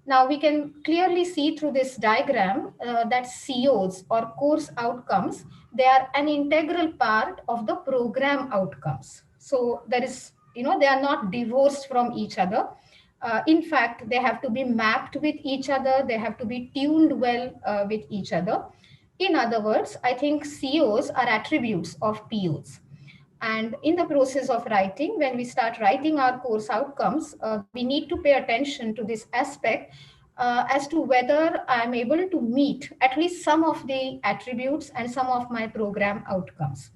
Speaker 2: Now we can clearly see through this diagram that COs or course outcomes, they are an integral part of the program outcomes. So there is, they are not divorced from each other. In fact, they have to be mapped with each other. They have to be tuned well with each other. In other words, I think COs are attributes of POs. And in the process of writing, when we start writing our course outcomes, we need to pay attention to this aspect as to whether I'm able to meet at least some of the attributes and some of my program outcomes.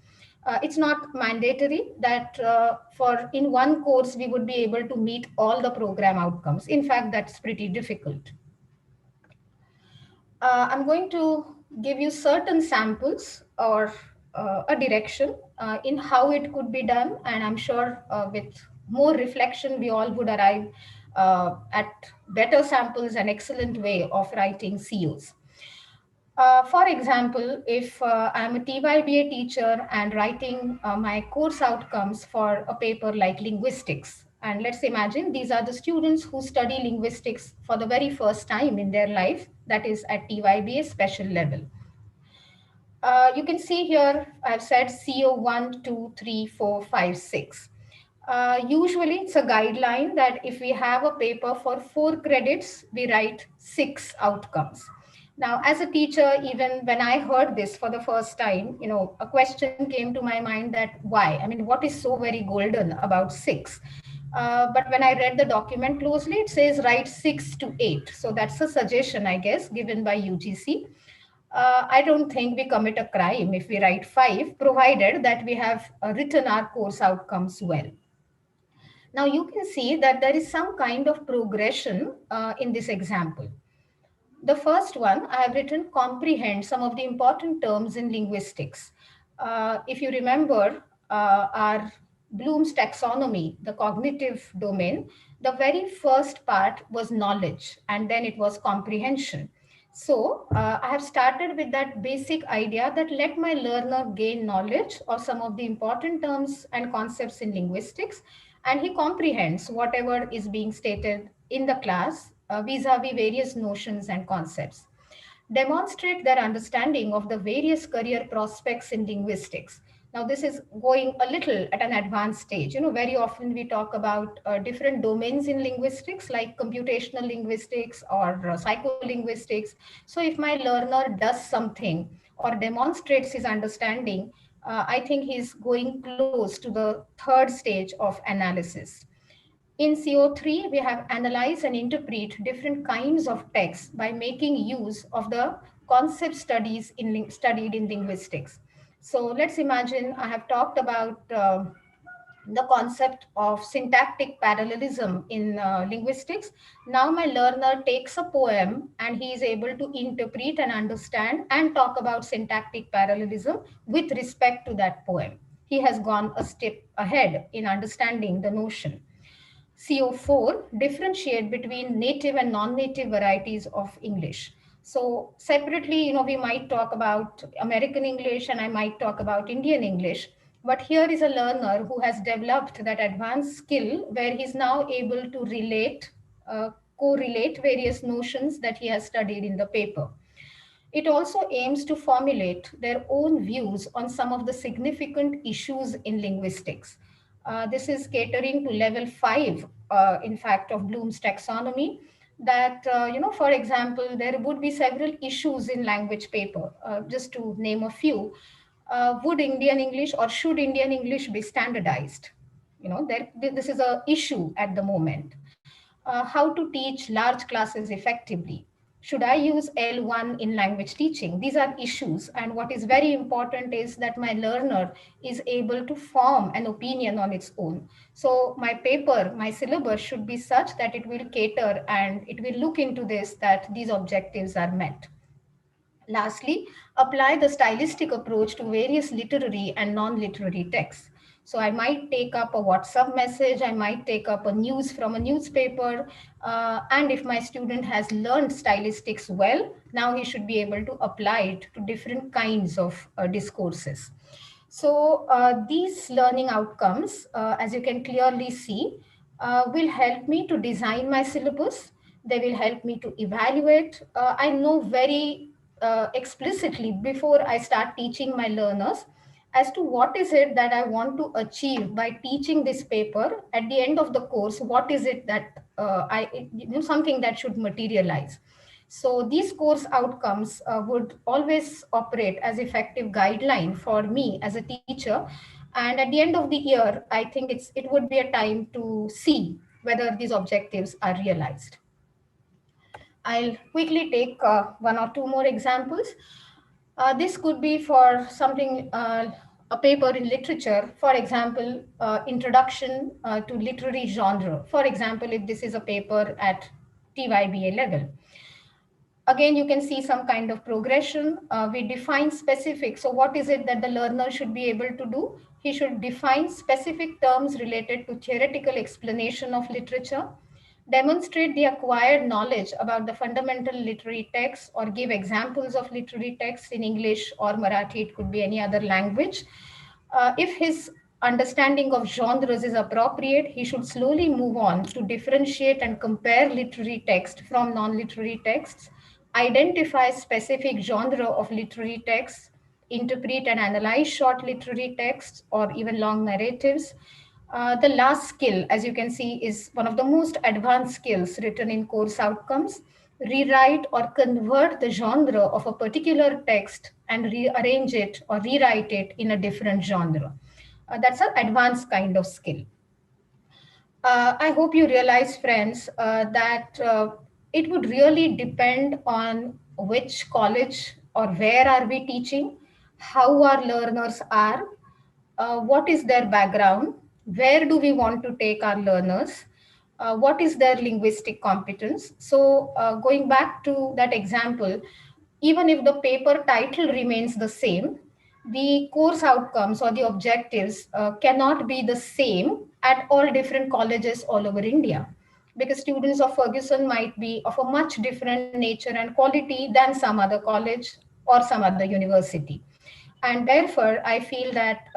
Speaker 2: It's not mandatory that for in one course, we would be able to meet all the program outcomes. In fact, that's pretty difficult. I'm going to give you certain samples or a direction in how it could be done. And I'm sure with more reflection, we all would arrive at better samples and excellent way of writing COs. For example, if I'm a TYBA teacher and writing my course outcomes for a paper like linguistics, and let's imagine these are the students who study linguistics for the very first time in their life, that is at TYBA special level. You can see here, I've said CO 1, 2, 3, 4, 5, 6. Usually it's a guideline that if we have a paper for 4 credits, we write 6 outcomes. Now, as a teacher, even when I heard this for the first time, a question came to my mind that why? I mean, what is so very golden about 6? But when I read the document closely, it says write 6 to 8. So that's a suggestion, I guess, given by UGC. I don't think we commit a crime if we write 5, provided that we have written our course outcomes well. Now you can see that there is some kind of progression in this example. The first one, I have written comprehend some of the important terms in linguistics. If you remember our Bloom's taxonomy, the cognitive domain, the very first part was knowledge and then it was comprehension. So I have started with that basic idea that let my learner gain knowledge of some of the important terms and concepts in linguistics, and he comprehends whatever is being stated in the class vis-a-vis various notions and concepts. Demonstrate their understanding of the various career prospects in linguistics. Now, this is going a little at an advanced stage. Very often we talk about different domains in linguistics, like computational linguistics or psycholinguistics. So if my learner does something or demonstrates his understanding, I think he's going close to the third stage of analysis. In CO3, we have analyzed and interpret different kinds of texts by making use of the concept studied in linguistics. So let's imagine I have talked about the concept of syntactic parallelism in linguistics. Now my learner takes a poem and he is able to interpret and understand and talk about syntactic parallelism with respect to that poem. He has gone a step ahead in understanding the notion. CO4 differentiate between native and non-native varieties of English. So separately, we might talk about American English and I might talk about Indian English. But here is a learner who has developed that advanced skill where he's now able to relate, correlate various notions that he has studied in the paper. It also aims to formulate their own views on some of the significant issues in linguistics. This is catering to level 5, in fact, of Bloom's taxonomy. that, for example, there would be several issues in language paper, just to name a few. Would Indian English or should Indian English be standardized? This is a issue at the moment. How to teach large classes effectively? Should I use L1 in language teaching? These are issues. And what is very important is that my learner is able to form an opinion on its own. So my paper, my syllabus should be such that it will cater and it will look into this, that these objectives are met. Lastly, apply the stylistic approach to various literary and non-literary texts. So I might take up a WhatsApp message, I might take up a news from a newspaper, and if my student has learned stylistics well, now he should be able to apply it to different kinds of discourses. So these learning outcomes, as you can clearly see, will help me to design my syllabus. They will help me to evaluate. I know very explicitly before I start teaching my learners as to what is it that I want to achieve by teaching this paper at the end of the course. What is it that something that should materialize. So these course outcomes would always operate as effective guideline for me as a teacher. And at the end of the year, I think it would be a time to see whether these objectives are realized. I'll quickly take one or two more examples. This could be for something, a paper in literature, for example, introduction to literary genre. For example, if this is a paper at TYBA level. Again, you can see some kind of progression. We define specific. So what is it that the learner should be able to do? He should define specific terms related to theoretical explanation of literature, demonstrate the acquired knowledge about the fundamental literary texts, or give examples of literary texts in English or Marathi, it could be any other language. If his understanding of genres is appropriate, he should slowly move on to differentiate and compare literary text from non-literary texts, identify specific genre of literary texts, interpret and analyze short literary texts or even long narratives. The last skill, as you can see, is one of the most advanced skills written in course outcomes. Rewrite or convert the genre of a particular text and rearrange it or rewrite it in a different genre. That's an advanced kind of skill. I hope you realize, friends, that it would really depend on which college or where are we teaching, how our learners are, what is their background, where do we want to take our learners, what is their linguistic competence. So going back to that example, even if the paper title remains the same, the course outcomes or the objectives cannot be the same at all different colleges all over India, because students of Ferguson might be of a much different nature and quality than some other college or some other university. And therefore, I feel that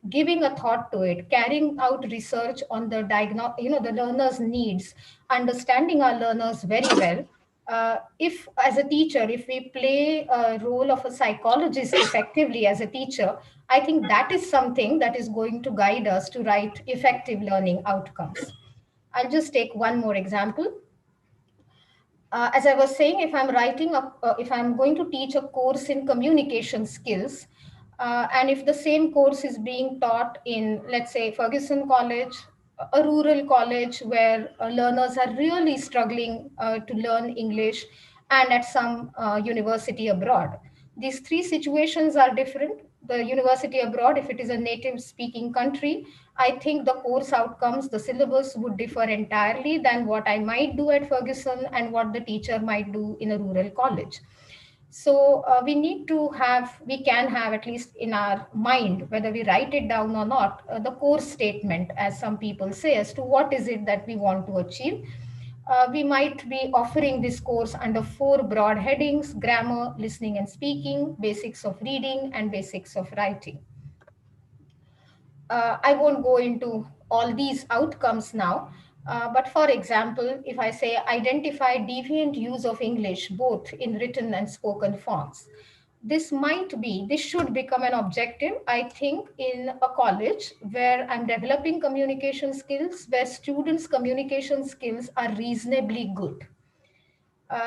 Speaker 2: giving a thought to it, carrying out research on the the learner's needs, understanding our learners very well. If as a teacher, if we play a role of a psychologist effectively as a teacher, I think that is something that is going to guide us to write effective learning outcomes. I'll just take one more example. As I was saying, if if I'm going to teach a course in communication skills, and if the same course is being taught in, let's say, Ferguson College, a rural college where learners are really struggling to learn English, and at some university abroad. These three situations are different. The university abroad, if it is a native speaking country, I think the course outcomes, the syllabus would differ entirely than what I might do at Ferguson and what the teacher might do in a rural college. So we can have at least in our mind, whether we write it down or not, the course statement, as some people say, as to what is it that we want to achieve. We might be offering this course under 4 broad headings: grammar, listening and speaking, basics of reading, and basics of writing. I won't go into all these outcomes now, but for example, if I say identify deviant use of English, both in written and spoken forms, this should become an objective, I think, in a college where I'm developing communication skills, where students' communication skills are reasonably good.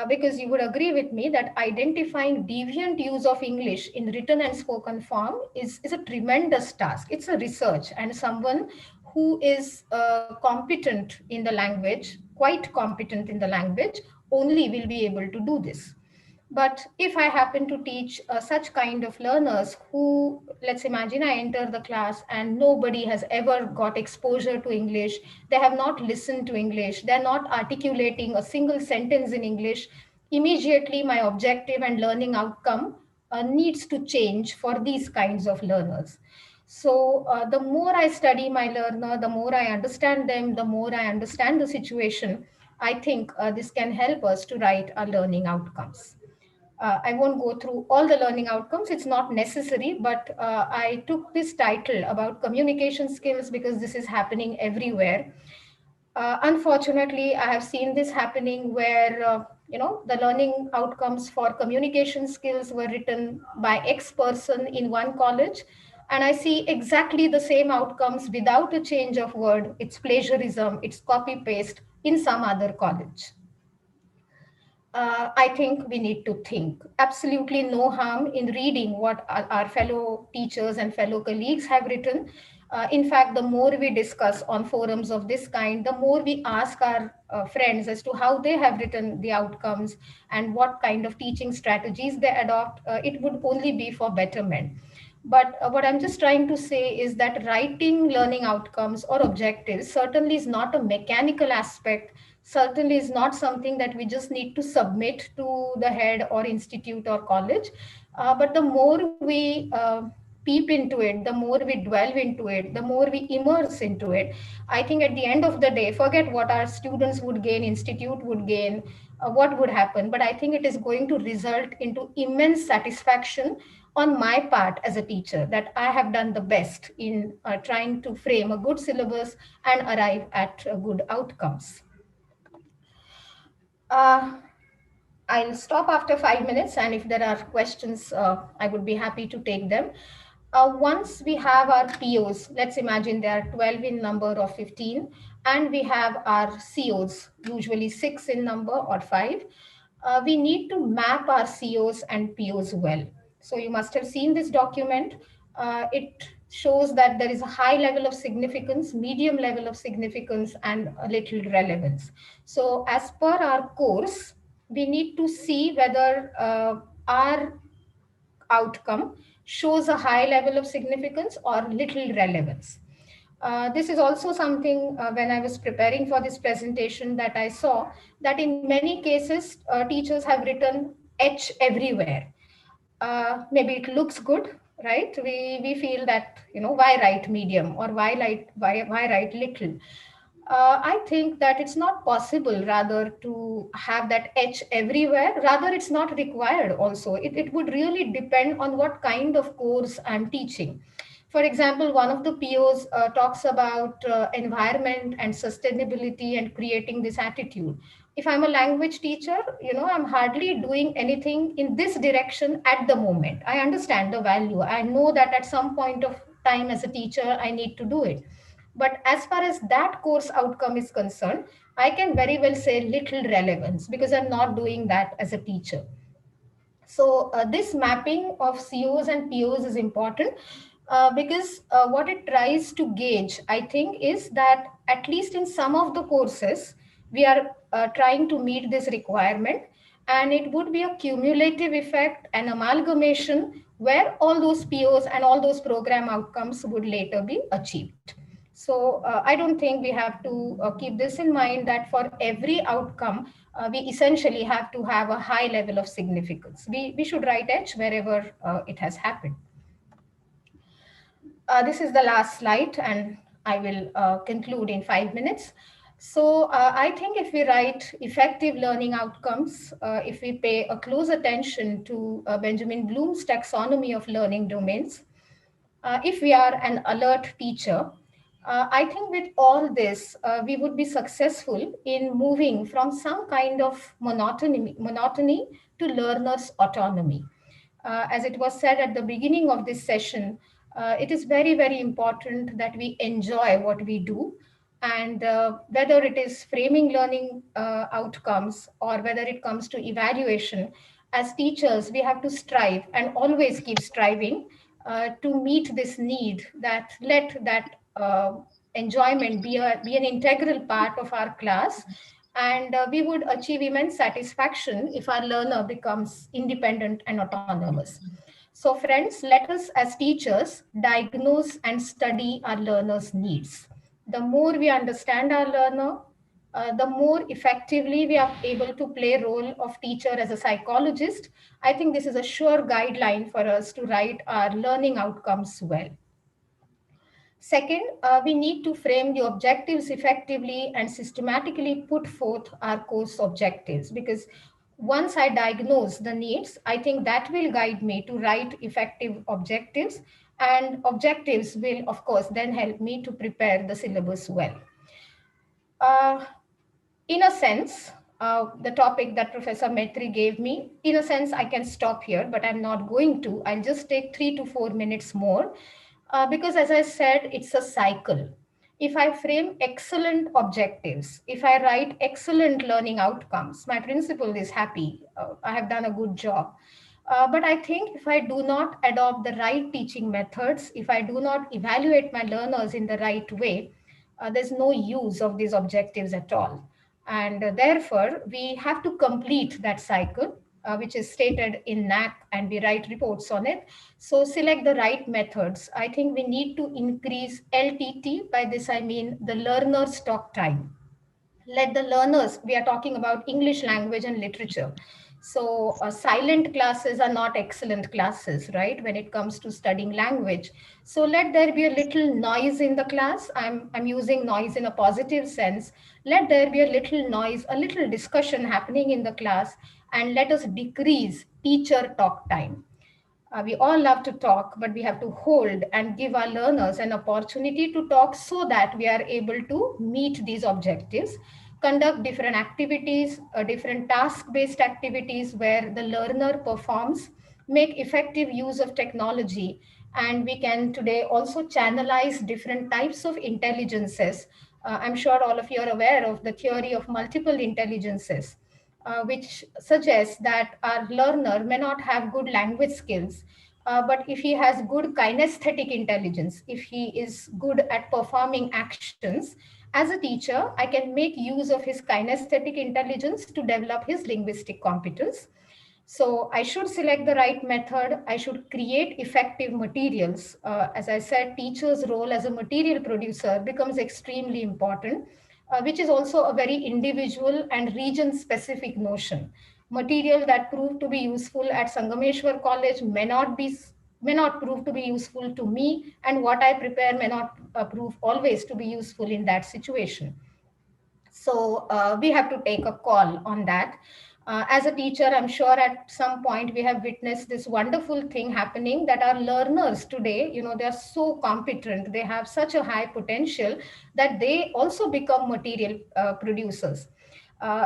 Speaker 2: Because you would agree with me that identifying deviant use of English in written and spoken form is a tremendous task. It's a research, and someone who is competent in the language, quite competent in the language, only will be able to do this. But if I happen to teach such kind of learners who, let's imagine I enter the class and nobody has ever got exposure to English, they have not listened to English, they're not articulating a single sentence in English, immediately my objective and learning outcome needs to change for these kinds of learners. So the more I study my learner, the more I understand them, the more I understand the situation, I think this can help us to write our learning outcomes. I won't go through all the learning outcomes, it's not necessary, but I took this title about communication skills because this is happening everywhere. Unfortunately, I have seen this happening where, the learning outcomes for communication skills were written by X person in one college, and I see exactly the same outcomes without a change of word. It's plagiarism, it's copy paste in some other college. I think we need to think. Absolutely no harm in reading what our fellow teachers and fellow colleagues have written. In fact, the more we discuss on forums of this kind, the more we ask our friends as to how they have written the outcomes and what kind of teaching strategies they adopt. It would only be for betterment. But what I'm just trying to say is that writing learning outcomes or objectives certainly is not a mechanical aspect, certainly is not something that we just need to submit to the head or institute or college. But the more we peep into it, the more we delve into it, the more we immerse into it, I think at the end of the day, forget what our students would gain, institute would gain, what would happen. But I think it is going to result into immense satisfaction on my part as a teacher, that I have done the best in trying to frame a good syllabus and arrive at good outcomes. I'll stop after 5 minutes, and if there are questions, I would be happy to take them. Once we have our POs, let's imagine there are 12 in number or 15, and we have our COs, usually 6 in number or 5. We need to map our COs and POs well. So you must have seen this document. It shows that there is a high level of significance, medium level of significance, and a little relevance. So as per our course, we need to see whether our outcome shows a high level of significance or little relevance. This is also something when I was preparing for this presentation that I saw that in many cases, teachers have written H everywhere. Maybe it looks good, right? We feel that, why write medium or why write little? I think that it's not possible rather to have that H everywhere. Rather, it's not required also. It would really depend on what kind of course I'm teaching. For example, one of the POs talks about environment and sustainability and creating this attitude. If I'm a language teacher, I'm hardly doing anything in this direction at the moment. I understand the value. I know that at some point of time as a teacher, I need to do it. But as far as that course outcome is concerned, I can very well say little relevance because I'm not doing that as a teacher. So this mapping of COs and POs is important because what it tries to gauge, I think, is that at least in some of the courses, we are trying to meet this requirement, and it would be a cumulative effect, an amalgamation where all those POs and all those program outcomes would later be achieved. So I don't think we have to keep this in mind that for every outcome, we essentially have to have a high level of significance. We should write H wherever it has happened. This is the last slide, and I will conclude in 5 minutes. So I think if we write effective learning outcomes, if we pay a close attention to Benjamin Bloom's taxonomy of learning domains, if we are an alert teacher, I think with all this, we would be successful in moving from some kind of monotony to learners' autonomy. As it was said at the beginning of this session, it is very, very important that we enjoy what we do. And whether it is framing learning outcomes or whether it comes to evaluation, as teachers, we have to strive and always keep striving to meet this need, that let that enjoyment be an integral part of our class. And we would achieve immense satisfaction if our learner becomes independent and autonomous. So friends, let us as teachers diagnose and study our learners' needs. The more we understand our learner, the more effectively we are able to play role of teacher as a psychologist. I think this is a sure guideline for us to write our learning outcomes well. Second, we need to frame the objectives effectively and systematically put forth our course objectives, because once I diagnose the needs, I think that will guide me to write effective objectives, and objectives will, of course, then help me to prepare the syllabus well. In a sense, the topic that Professor Maitri gave me, in a sense, I can stop here, but I'm not going to. I'll just take 3 to 4 minutes more. Because as I said, it's a cycle. If I frame excellent objectives, if I write excellent learning outcomes, my principal is happy. I have done a good job. But I think if I do not adopt the right teaching methods, if I do not evaluate my learners in the right way, there's no use of these objectives at all. And therefore, we have to complete that cycle, which is stated in NAAC, and we write reports on it. So select the right methods. I think we need to increase LTT. By this, I mean the learner's talk time. Let the learners, we are talking about English language and literature. So silent classes are not excellent classes, right? When it comes to studying language. So let there be a little noise in the class. I'm using noise in a positive sense. Let there be a little noise, a little discussion happening in the class, and let us decrease teacher talk time. We all love to talk, but we have to hold and give our learners an opportunity to talk so that we are able to meet these objectives, conduct different activities, different task-based activities where the learner performs, make effective use of technology. And we can today also channelize different types of intelligences. I'm sure all of you are aware of the theory of multiple intelligences. Which suggests that our learner may not have good language skills, but if he has good kinesthetic intelligence, if he is good at performing actions, as a teacher, I can make use of his kinesthetic intelligence to develop his linguistic competence. So I should select the right method. I should create effective materials. As I said, teacher's role as a material producer becomes extremely important, which is also a very individual and region-specific notion. Material that proved to be useful at Sangameshwar College may not prove to be useful to me, and what I prepare may not prove always to be useful in that situation. So we have to take a call on that. As a teacher, I'm sure at some point we have witnessed this wonderful thing happening, that our learners today, they are so competent, they have such a high potential that they also become material producers.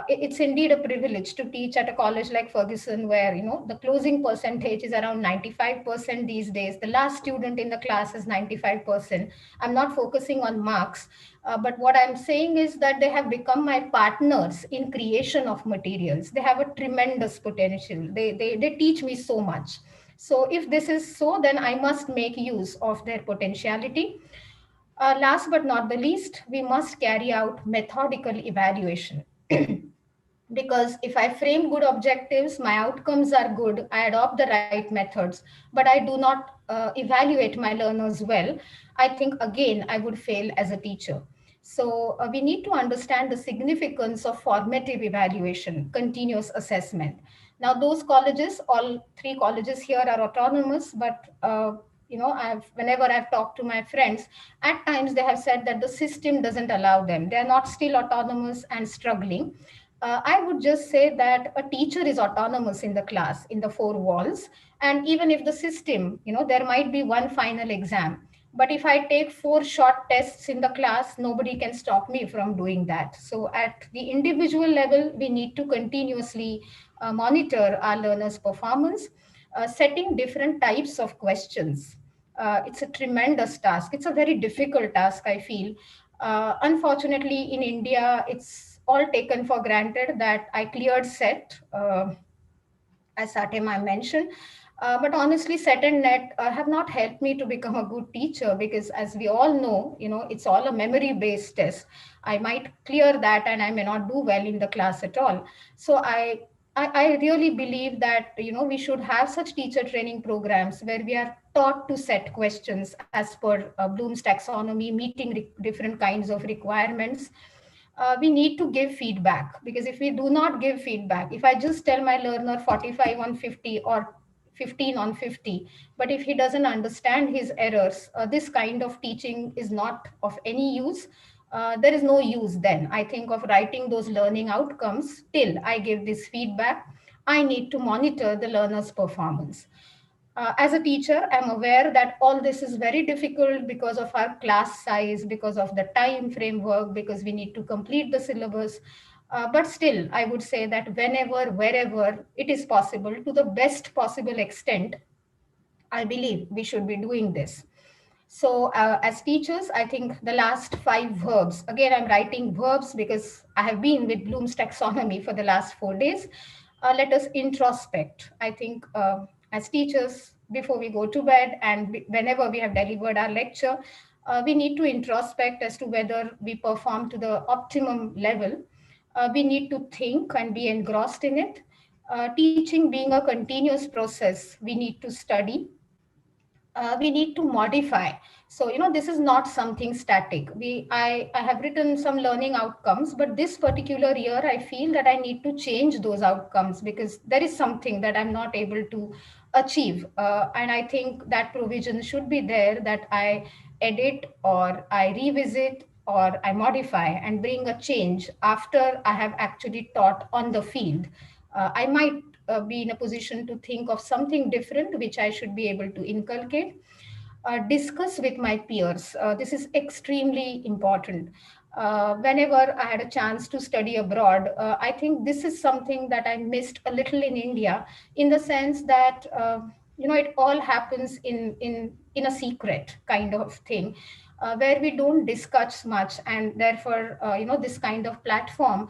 Speaker 2: It's indeed a privilege to teach at a college like Ferguson, where the closing percentage is around 95% these days. The last student in the class is 95%. I'm not focusing on marks, but what I'm saying is that they have become my partners in creation of materials. They have a tremendous potential. They teach me so much. So if this is so, then I must make use of their potentiality. Last but not the least, we must carry out methodical evaluation. Because if I frame good objectives, my outcomes are good, I adopt the right methods, but I do not evaluate my learners well, I think again I would fail as a teacher. So we need to understand the significance of formative evaluation, continuous assessment. Now those colleges, all 3 colleges here are autonomous, but whenever I've talked to my friends, at times they have said that the system doesn't allow them. They're not still autonomous and struggling. I would just say that a teacher is autonomous in the class, in the 4 walls. And even if the system, there might be one final exam. But if I take 4 short tests in the class, nobody can stop me from doing that. So at the individual level, we need to continuously monitor our learners' performance, setting different types of questions. It's a tremendous task. It's a very difficult task, I feel. Unfortunately, in India, it's all taken for granted that I cleared SET, as Satyam mentioned. But honestly, SET and NET have not helped me to become a good teacher, because as we all know, it's all a memory-based test. I might clear that and I may not do well in the class at all. So I really believe that we should have such teacher training programs where we are taught to set questions as per Bloom's taxonomy, meeting different kinds of requirements. We need to give feedback, because if we do not give feedback, if I just tell my learner 45 on 50 or 15 on 50, but if he doesn't understand his errors, this kind of teaching is not of any use. There is no use then, I think, of writing those learning outcomes till I give this feedback. I need to monitor the learner's performance. As a teacher, I'm aware that all this is very difficult because of our class size, because of the time framework, because we need to complete the syllabus. But still, I would say that whenever, wherever it is possible, to the best possible extent, I believe we should be doing this. So as teachers, I think the last 5 verbs, again, I'm writing verbs because I have been with Bloom's taxonomy for the last 4 days. Let us introspect. I think as teachers, before we go to bed and whenever we have delivered our lecture, we need to introspect as to whether we perform to the optimum level. We need to think and be engrossed in it. Teaching being a continuous process, we need to study, we need to modify. So this is not something static. I have written some learning outcomes, but this particular year I feel that I need to change those outcomes because there is something that I'm not able to achieve, and I think that provision should be there, that I edit or I revisit or I modify and bring a change after I have actually taught on the field. I might be in a position to think of something different which I should be able to inculcate. Discuss with my peers. This is extremely important. Whenever I had a chance to study abroad, I think this is something that I missed a little in India, in the sense that it all happens in a secret kind of thing, where we don't discuss much, and therefore this kind of platform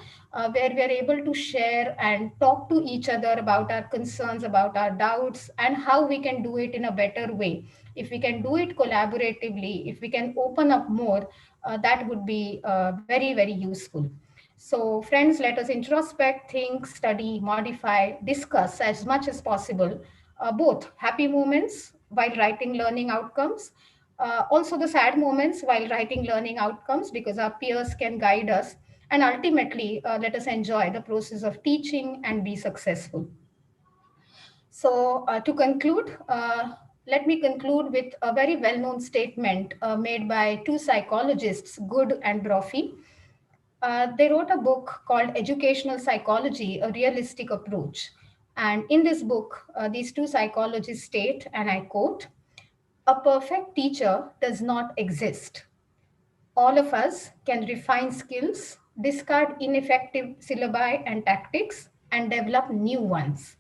Speaker 2: where we are able to share and talk to each other about our concerns, about our doubts, and how we can do it in a better way. If we can do it collaboratively, if we can open up more, that would be very, very useful. So friends, let us introspect, think, study, modify, discuss as much as possible, both happy moments while writing learning outcomes, also the sad moments while writing learning outcomes, because our peers can guide us. And ultimately, let us enjoy the process of teaching and be successful. So to conclude, let me conclude with a very well-known statement made by 2 psychologists, Good and Brophy. They wrote a book called Educational Psychology, A Realistic Approach. And in this book, these 2 psychologists state, and I quote, "A perfect teacher does not exist. All of us can refine skills, discard ineffective syllabi and tactics, and develop new ones.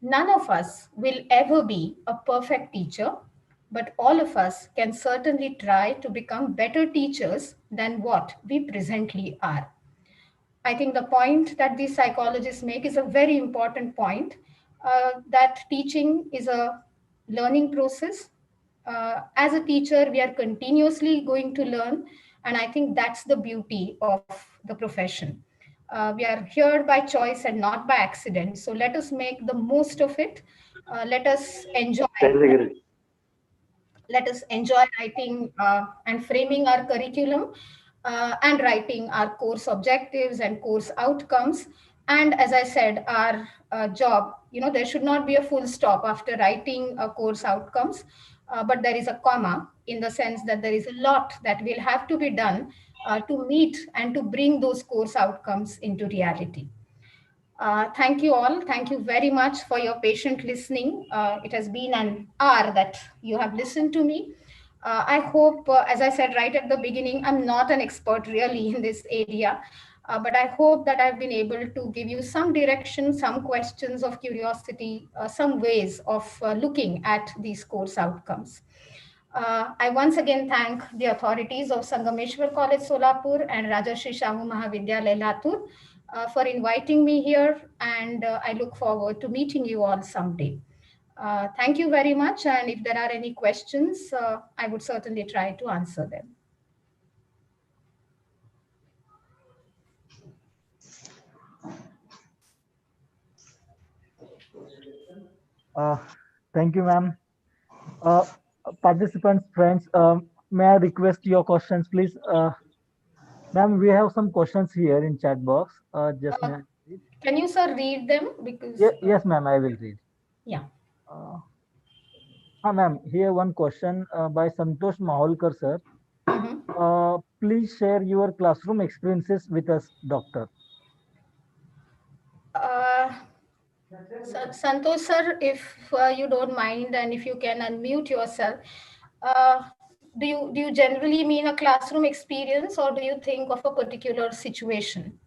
Speaker 2: None of us will ever be a perfect teacher, but all of us can certainly try to become better teachers than what we presently are." I think the point that these psychologists make is a very important point, that teaching is a learning process. As a teacher, we are continuously going to learn, and I think that's the beauty of the profession. We are here by choice and not by accident. So let us make the most of it. Let us enjoy. Let us enjoy writing and framing our curriculum, and writing our course objectives and course outcomes. And as I said, our job, there should not be a full stop after writing course outcomes, but there is a comma, in the sense that there is a lot that will have to be done to meet and to bring those course outcomes into reality. Thank you all. Thank you very much for your patient listening. It has been an hour that you have listened to me. I hope, as I said right at the beginning, I'm not an expert really in this area, but I hope that I've been able to give you some direction, some questions of curiosity, some ways of looking at these course outcomes. I once again thank the authorities of Sangameshwar College Solapur and Rajarshi Shahu Mahavidyalaya Latur for inviting me here, and I look forward to meeting you all someday. Thank you very much, and if there are any questions, I would certainly try to answer them.
Speaker 3: Thank you, ma'am. Participants, friends, may I request your questions, please? Ma'am, we have some questions here in chat box. Just may I read?
Speaker 2: Can you, sir, read them? Because
Speaker 3: Yes, ma'am, I will read.
Speaker 2: yeah.
Speaker 3: Ma'am, here one question by Santosh Maholkar, sir.
Speaker 2: Mhm.
Speaker 3: Please share your classroom experiences with us, doctor.
Speaker 2: Santosh sir, if you don't mind and if you can unmute yourself, do you generally mean a classroom experience or do you think of a particular situation?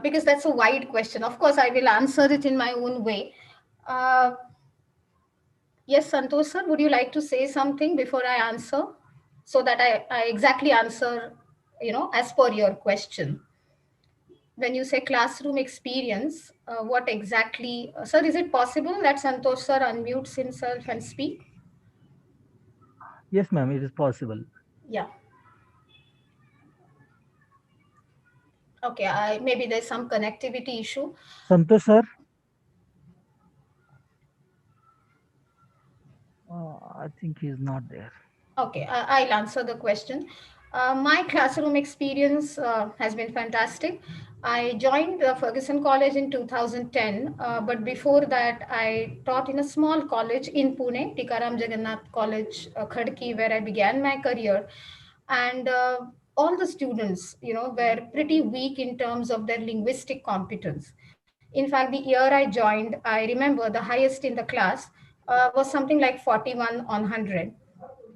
Speaker 2: Because that's a wide question. Of course, I will answer it in my own way. Yes, Santosh sir, would you like to say something before I answer, so that I exactly answer, as per your question? When you say classroom experience, what exactly, sir, is it possible that Santosh sir unmutes himself and speak?
Speaker 3: Yes, ma'am, it is possible.
Speaker 2: Yeah. Okay, maybe there's some connectivity issue.
Speaker 3: Santosh, sir? I think he's not there.
Speaker 2: Okay, I'll answer the question. My classroom experience has been fantastic. I joined Ferguson College in 2010, but before that, I taught in a small college in Pune, Tikaram Jagannath College, Khadki, where I began my career. And all the students, were pretty weak in terms of their linguistic competence. In fact, the year I joined, I remember the highest in the class was something like 41 on 100.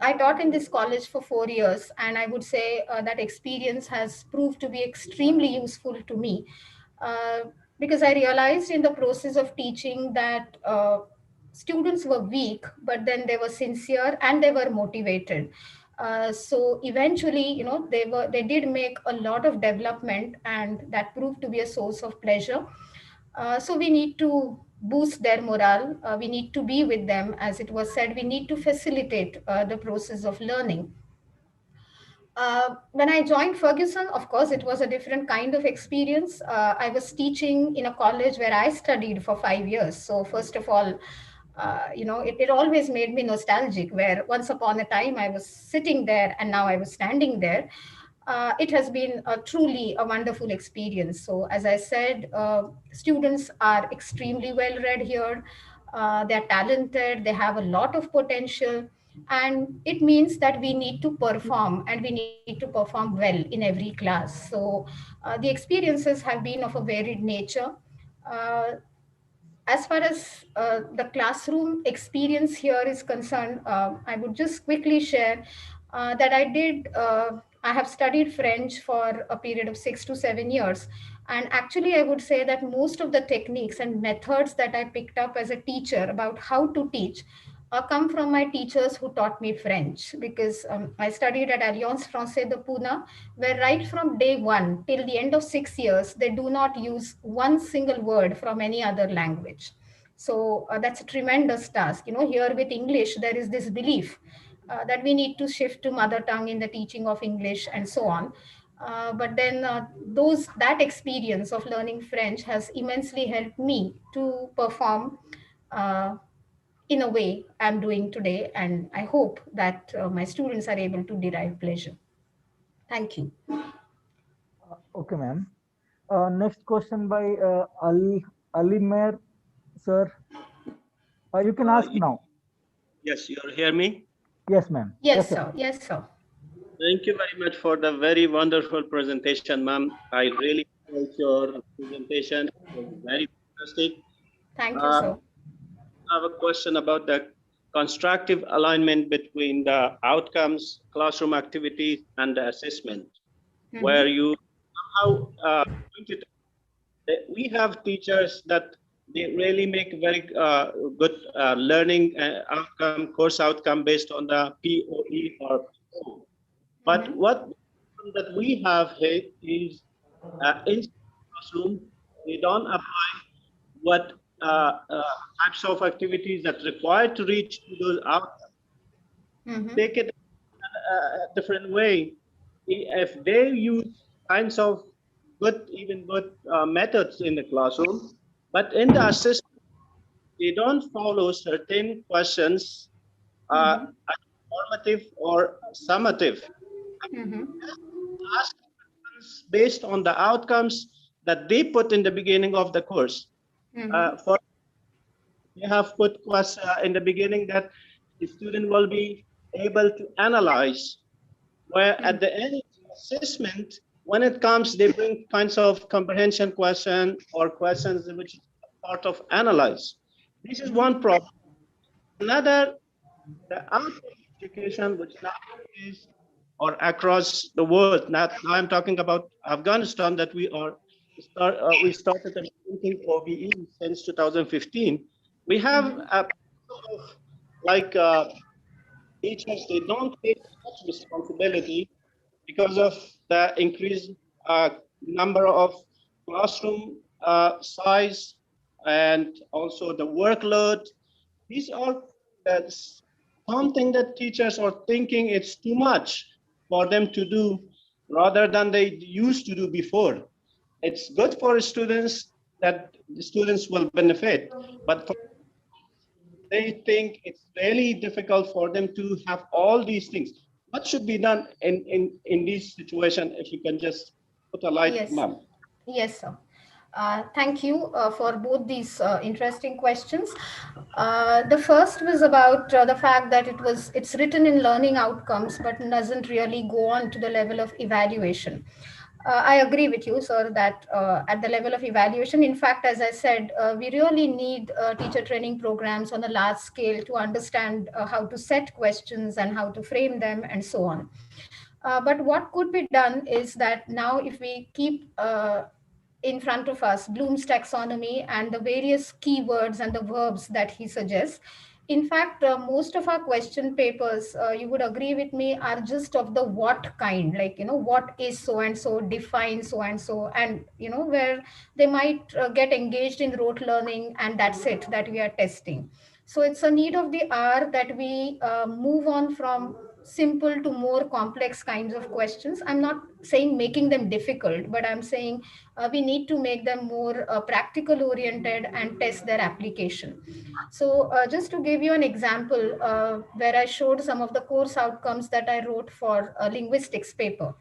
Speaker 2: I taught in this college for 4 years, and I would say that experience has proved to be extremely useful to me uh, because I realized in the process of teaching that students were weak, but then they were sincere and they were motivated. So eventually, they did make a lot of development, and that proved to be a source of pleasure. So we need to boost their morale. We need to be with them. As it was said, we need to facilitate the process of learning. When I joined Ferguson, of course, it was a different kind of experience. I was teaching in a college where I studied for 5 years. So first of all, it always made me nostalgic, where once upon a time I was sitting there and now I was standing there. It has been truly a wonderful experience. So, as I said, students are extremely well read here. They're talented, they have a lot of potential, and it means that we need to perform and we need to perform well in every class. So, the experiences have been of a varied nature. Uh, as far as the classroom experience here is concerned, I would just quickly share that I have studied French for a period of 6 to 7 years. And actually, I would say that most of the techniques and methods that I picked up as a teacher about how to teach come from my teachers who taught me French, because I studied at Alliance Française de Pune, where right from day one till the end of 6 years, they do not use one single word from any other language. So that's a tremendous task. Here with English, there is this belief that we need to shift to mother tongue in the teaching of English and so on. But then that experience of learning French has immensely helped me to perform uh, in a way I'm doing today. And I hope that my students are able to derive pleasure. Thank you.
Speaker 3: Okay, ma'am. Next question by Alimer, sir. You can ask now.
Speaker 8: Yes, you hear me?
Speaker 3: Yes, ma'am.
Speaker 2: Yes, sir. Yes, sir.
Speaker 8: Thank you very much for the very wonderful presentation, ma'am. I really enjoyed your presentation. It was very fantastic.
Speaker 2: Thank you, sir.
Speaker 8: I have a question about the constructive alignment between the outcomes, classroom activities, and the assessment, where you somehow pointed we have teachers that they really make very good learning outcome, course outcome based on the POE or PO. But what that we have here is in classroom, they don't apply what types of activities that required to reach to those outcomes. Take it a different way. If they use kinds of even good methods in the classroom, but in the assessment, they don't follow certain questions, formative or summative. Ask questions based on the outcomes that they put in the beginning of the course. For they have put in the beginning that the student will be able to analyze, where at the end of the assessment, when it comes, they bring kinds of comprehension question or questions which is part of analyze. This is one problem. Another, the outdoor education, which now is or across the world. Now I'm talking about Afghanistan that we started implementing OBE since 2015. We have teachers, they don't take much responsibility because of the increased number of classroom size and also the workload. These are something that teachers are thinking it's too much for them to do rather than they used to do before. It's good for students that the students will benefit, but they think it's really difficult for them to have all these things. What should be done in this situation? If you can just put a light,
Speaker 2: Yes.
Speaker 8: ma'am.
Speaker 2: Yes, sir. Thank you for both these interesting questions. The first was about the fact that it's written in learning outcomes, but doesn't really go on to the level of evaluation. I agree with you, sir, that at the level of evaluation, in fact, as I said, we really need teacher training programs on a large scale to understand how to set questions and how to frame them and so on. But what could be done is that now if we keep in front of us Bloom's taxonomy and the various keywords and the verbs that he suggests. In fact, most of our question papers, you would agree with me, are just of the what kind, like, what is so and so, define so and so, and, where they might get engaged in rote learning and that's it, that we are testing. So it's a need of the hour that we move on from simple to more complex kinds of questions. I'm not saying making them difficult, but I'm saying we need to make them more practical oriented and test their application. So just to give you an example, where I showed some of the course outcomes that I wrote for a linguistics paper.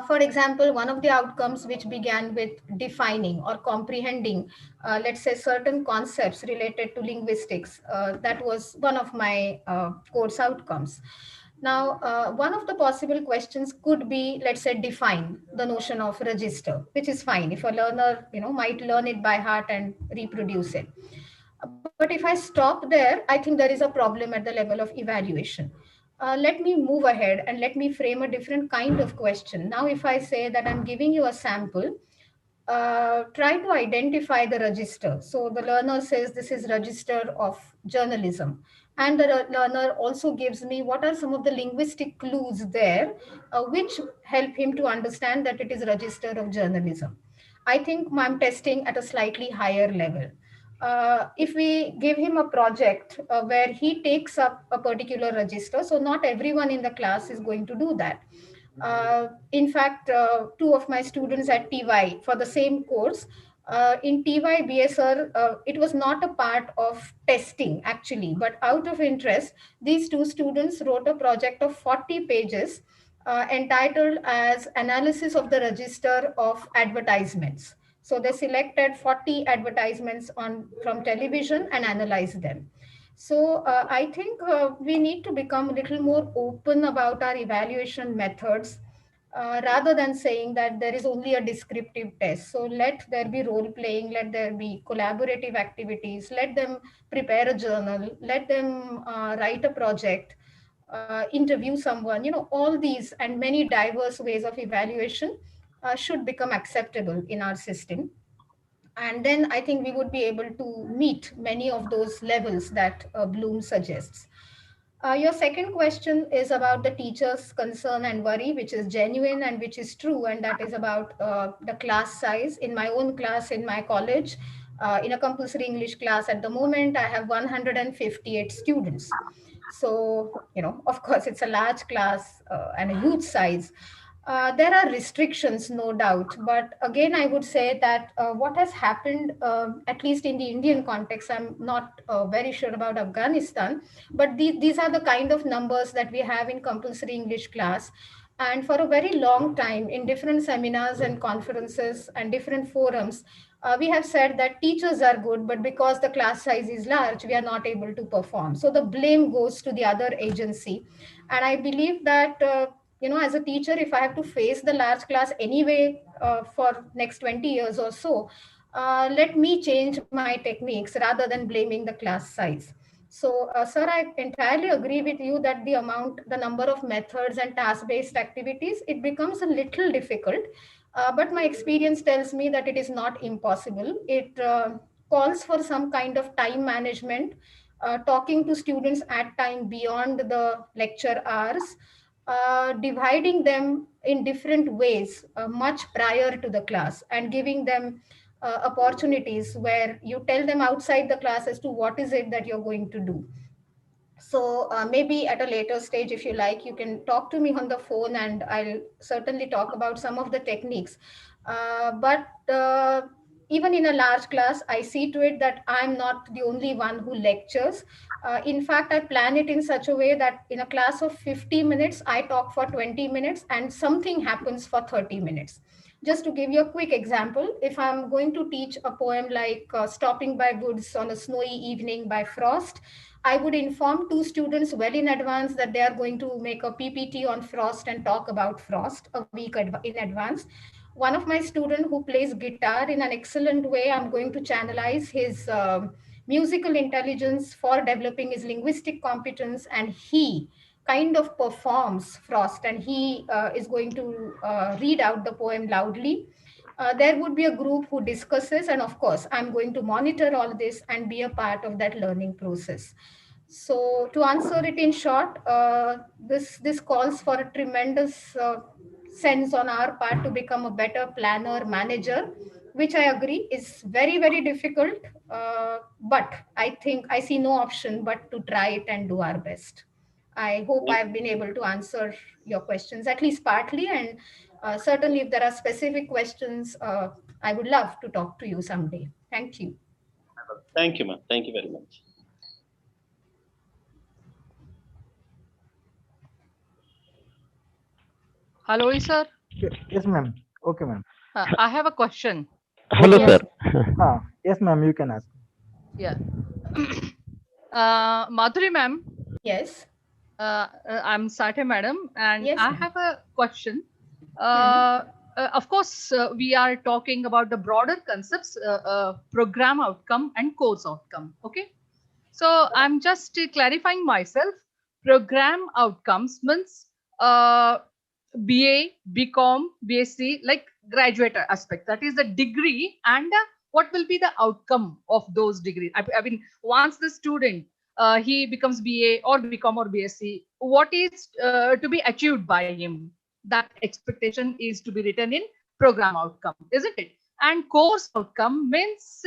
Speaker 2: For example, one of the outcomes which began with defining or comprehending, let's say, certain concepts related to linguistics, that was one of my course outcomes. Now, one of the possible questions could be, let's say, define the notion of register, which is fine if a learner, might learn it by heart and reproduce it. But if I stop there, I think there is a problem at the level of evaluation. Let me move ahead and let me frame a different kind of question. Now, if I say that I'm giving you a sample, try to identify the register. So the learner says this is register of journalism. And the learner also gives me what are some of the linguistic clues there, which help him to understand that it is register of journalism. I think I'm testing at a slightly higher level. If we give him a project where he takes up a particular register, so not everyone in the class is going to do that. In fact, two of my students at TY for the same course, in TY BSR, it was not a part of testing actually, but out of interest, these two students wrote a project of 40 pages entitled as Analysis of the Register of Advertisements. So they selected 40 advertisements from television and analyzed them. So I think we need to become a little more open about our evaluation methods rather than saying that there is only a descriptive test. So let there be role playing, let there be collaborative activities, let them prepare a journal, let them write a project, interview someone, all these and many diverse ways of evaluation should become acceptable in our system. And then I think we would be able to meet many of those levels that Bloom suggests. Your second question is about the teacher's concern and worry, which is genuine and which is true, and that is about the class size. In my own class, in my college, in a compulsory English class at the moment, I have 158 students. So, of course, it's a large class and a huge size. There are restrictions, no doubt. But again, I would say that what has happened, at least in the Indian context, I'm not very sure about Afghanistan, but these are the kind of numbers that we have in compulsory English class. And for a very long time, in different seminars and conferences and different forums, we have said that teachers are good, but because the class size is large, we are not able to perform. So the blame goes to the other agency. And I believe that as a teacher, if I have to face the large class anyway for next 20 years or so, let me change my techniques rather than blaming the class size. So, sir, I entirely agree with you that the number of methods and task-based activities, it becomes a little difficult. But my experience tells me that it is not impossible. It calls for some kind of time management, talking to students at time beyond the lecture hours, dividing them in different ways much prior to the class, and giving them opportunities where you tell them outside the class as to what is it that you're going to do. So maybe at a later stage, if you like, you can talk to me on the phone and I'll certainly talk about some of the techniques. But even in a large class, I see to it that I'm not the only one who lectures. In fact, I plan it in such a way that in a class of 50 minutes, I talk for 20 minutes and something happens for 30 minutes. Just to give you a quick example, if I'm going to teach a poem like Stopping by Woods on a Snowy Evening by Frost, I would inform two students well in advance that they are going to make a PPT on frost and talk about frost a week in advance. One of my students who plays guitar in an excellent way, I'm going to channelize his musical intelligence for developing his linguistic competence, and he kind of performs frost, and he is going to read out the poem loudly. There would be a group who discusses, and of course, I'm going to monitor all this and be a part of that learning process. So, to answer it in short, this calls for a tremendous sense on our part to become a better planner, manager, which I agree is very, very difficult. But I think I see no option but to try it and do our best. I hope I've been able to answer your questions, at least partly. And certainly, if there are specific questions, I would love to talk to you someday. Thank you.
Speaker 8: Thank you, ma'am. Thank you very much.
Speaker 6: Hello, sir.
Speaker 3: Yes, ma'am. Okay, ma'am.
Speaker 6: I have a question.
Speaker 9: Hello,
Speaker 2: Yes.
Speaker 9: sir.
Speaker 3: Yes, ma'am. You can ask.
Speaker 6: Yeah. Madhuri ma'am,
Speaker 2: Yes.
Speaker 6: I'm Satya madam, and
Speaker 2: Yes,
Speaker 6: I
Speaker 2: ma'am.
Speaker 6: have a question. Of course, we are talking about the broader concepts, program outcome and course outcome. Okay. So I'm just clarifying myself. Program outcomes means BA, BCom, BSc, like graduate aspect. That is the degree, and what will be the outcome of those degrees. I mean, once the student he becomes BA or BCom or BSc, what is to be achieved by him? That expectation is to be written in program outcome, isn't it? And course outcome means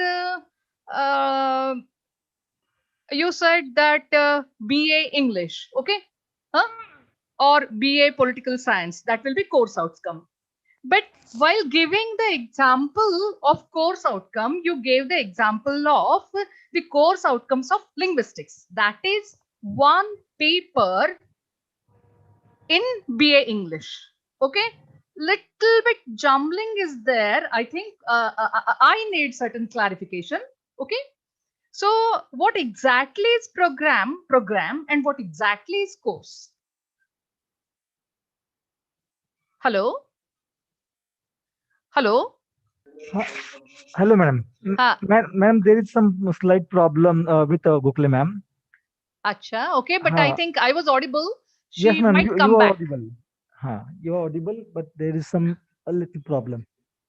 Speaker 6: you said that BA English, okay, or BA Political Science, that will be course outcome. But while giving the example of course outcome, you gave the example of the course outcomes of linguistics. That is one paper in BA English. Okay, little bit jumbling is there. I think I need certain clarification. Okay, so what exactly is program, and what exactly is course? Hello? Hello?
Speaker 3: Hello, madam. Ma'am, there is some slight problem with Gokhale, ma'am.
Speaker 6: Acha, okay, but I think I was audible. She
Speaker 3: Yes, ma'am.
Speaker 6: might
Speaker 3: You
Speaker 6: come
Speaker 3: are
Speaker 6: back.
Speaker 3: audible. You are audible, but there is a little problem.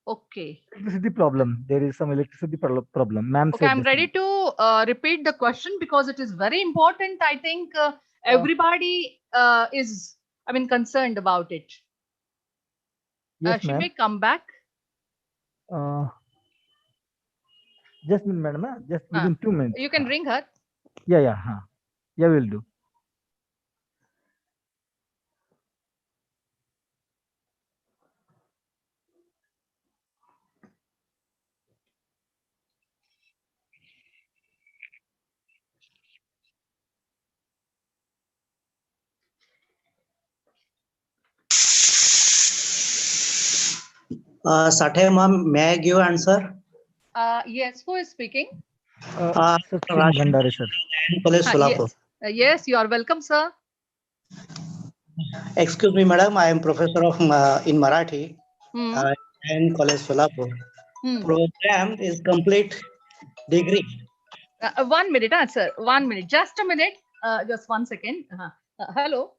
Speaker 6: Okay.
Speaker 3: Electricity problem. There is some electricity problem. Ma'am
Speaker 6: Okay,
Speaker 3: said
Speaker 6: I'm
Speaker 3: this
Speaker 6: ready
Speaker 3: thing.
Speaker 6: to repeat the question because it is very important. I think everybody is, concerned about it.
Speaker 3: Yes,
Speaker 6: She
Speaker 3: ma'am.
Speaker 6: may come back.
Speaker 3: Just a minute, madam. Just within 2 minutes.
Speaker 6: You can ring her.
Speaker 3: Yeah, yeah. Yeah, will do.
Speaker 9: Sathe ma'am, may I give answer?
Speaker 6: Yes, who is speaking?
Speaker 3: Sachin Bhandare, sir.
Speaker 9: College Solapur.
Speaker 6: Yes. Yes, you are welcome, sir.
Speaker 9: Excuse me, madam. I am professor of in Marathi in College Solapur. Program is complete degree.
Speaker 6: 1 minute, sir. 1 minute. Just a minute. Just 1 second. Hello.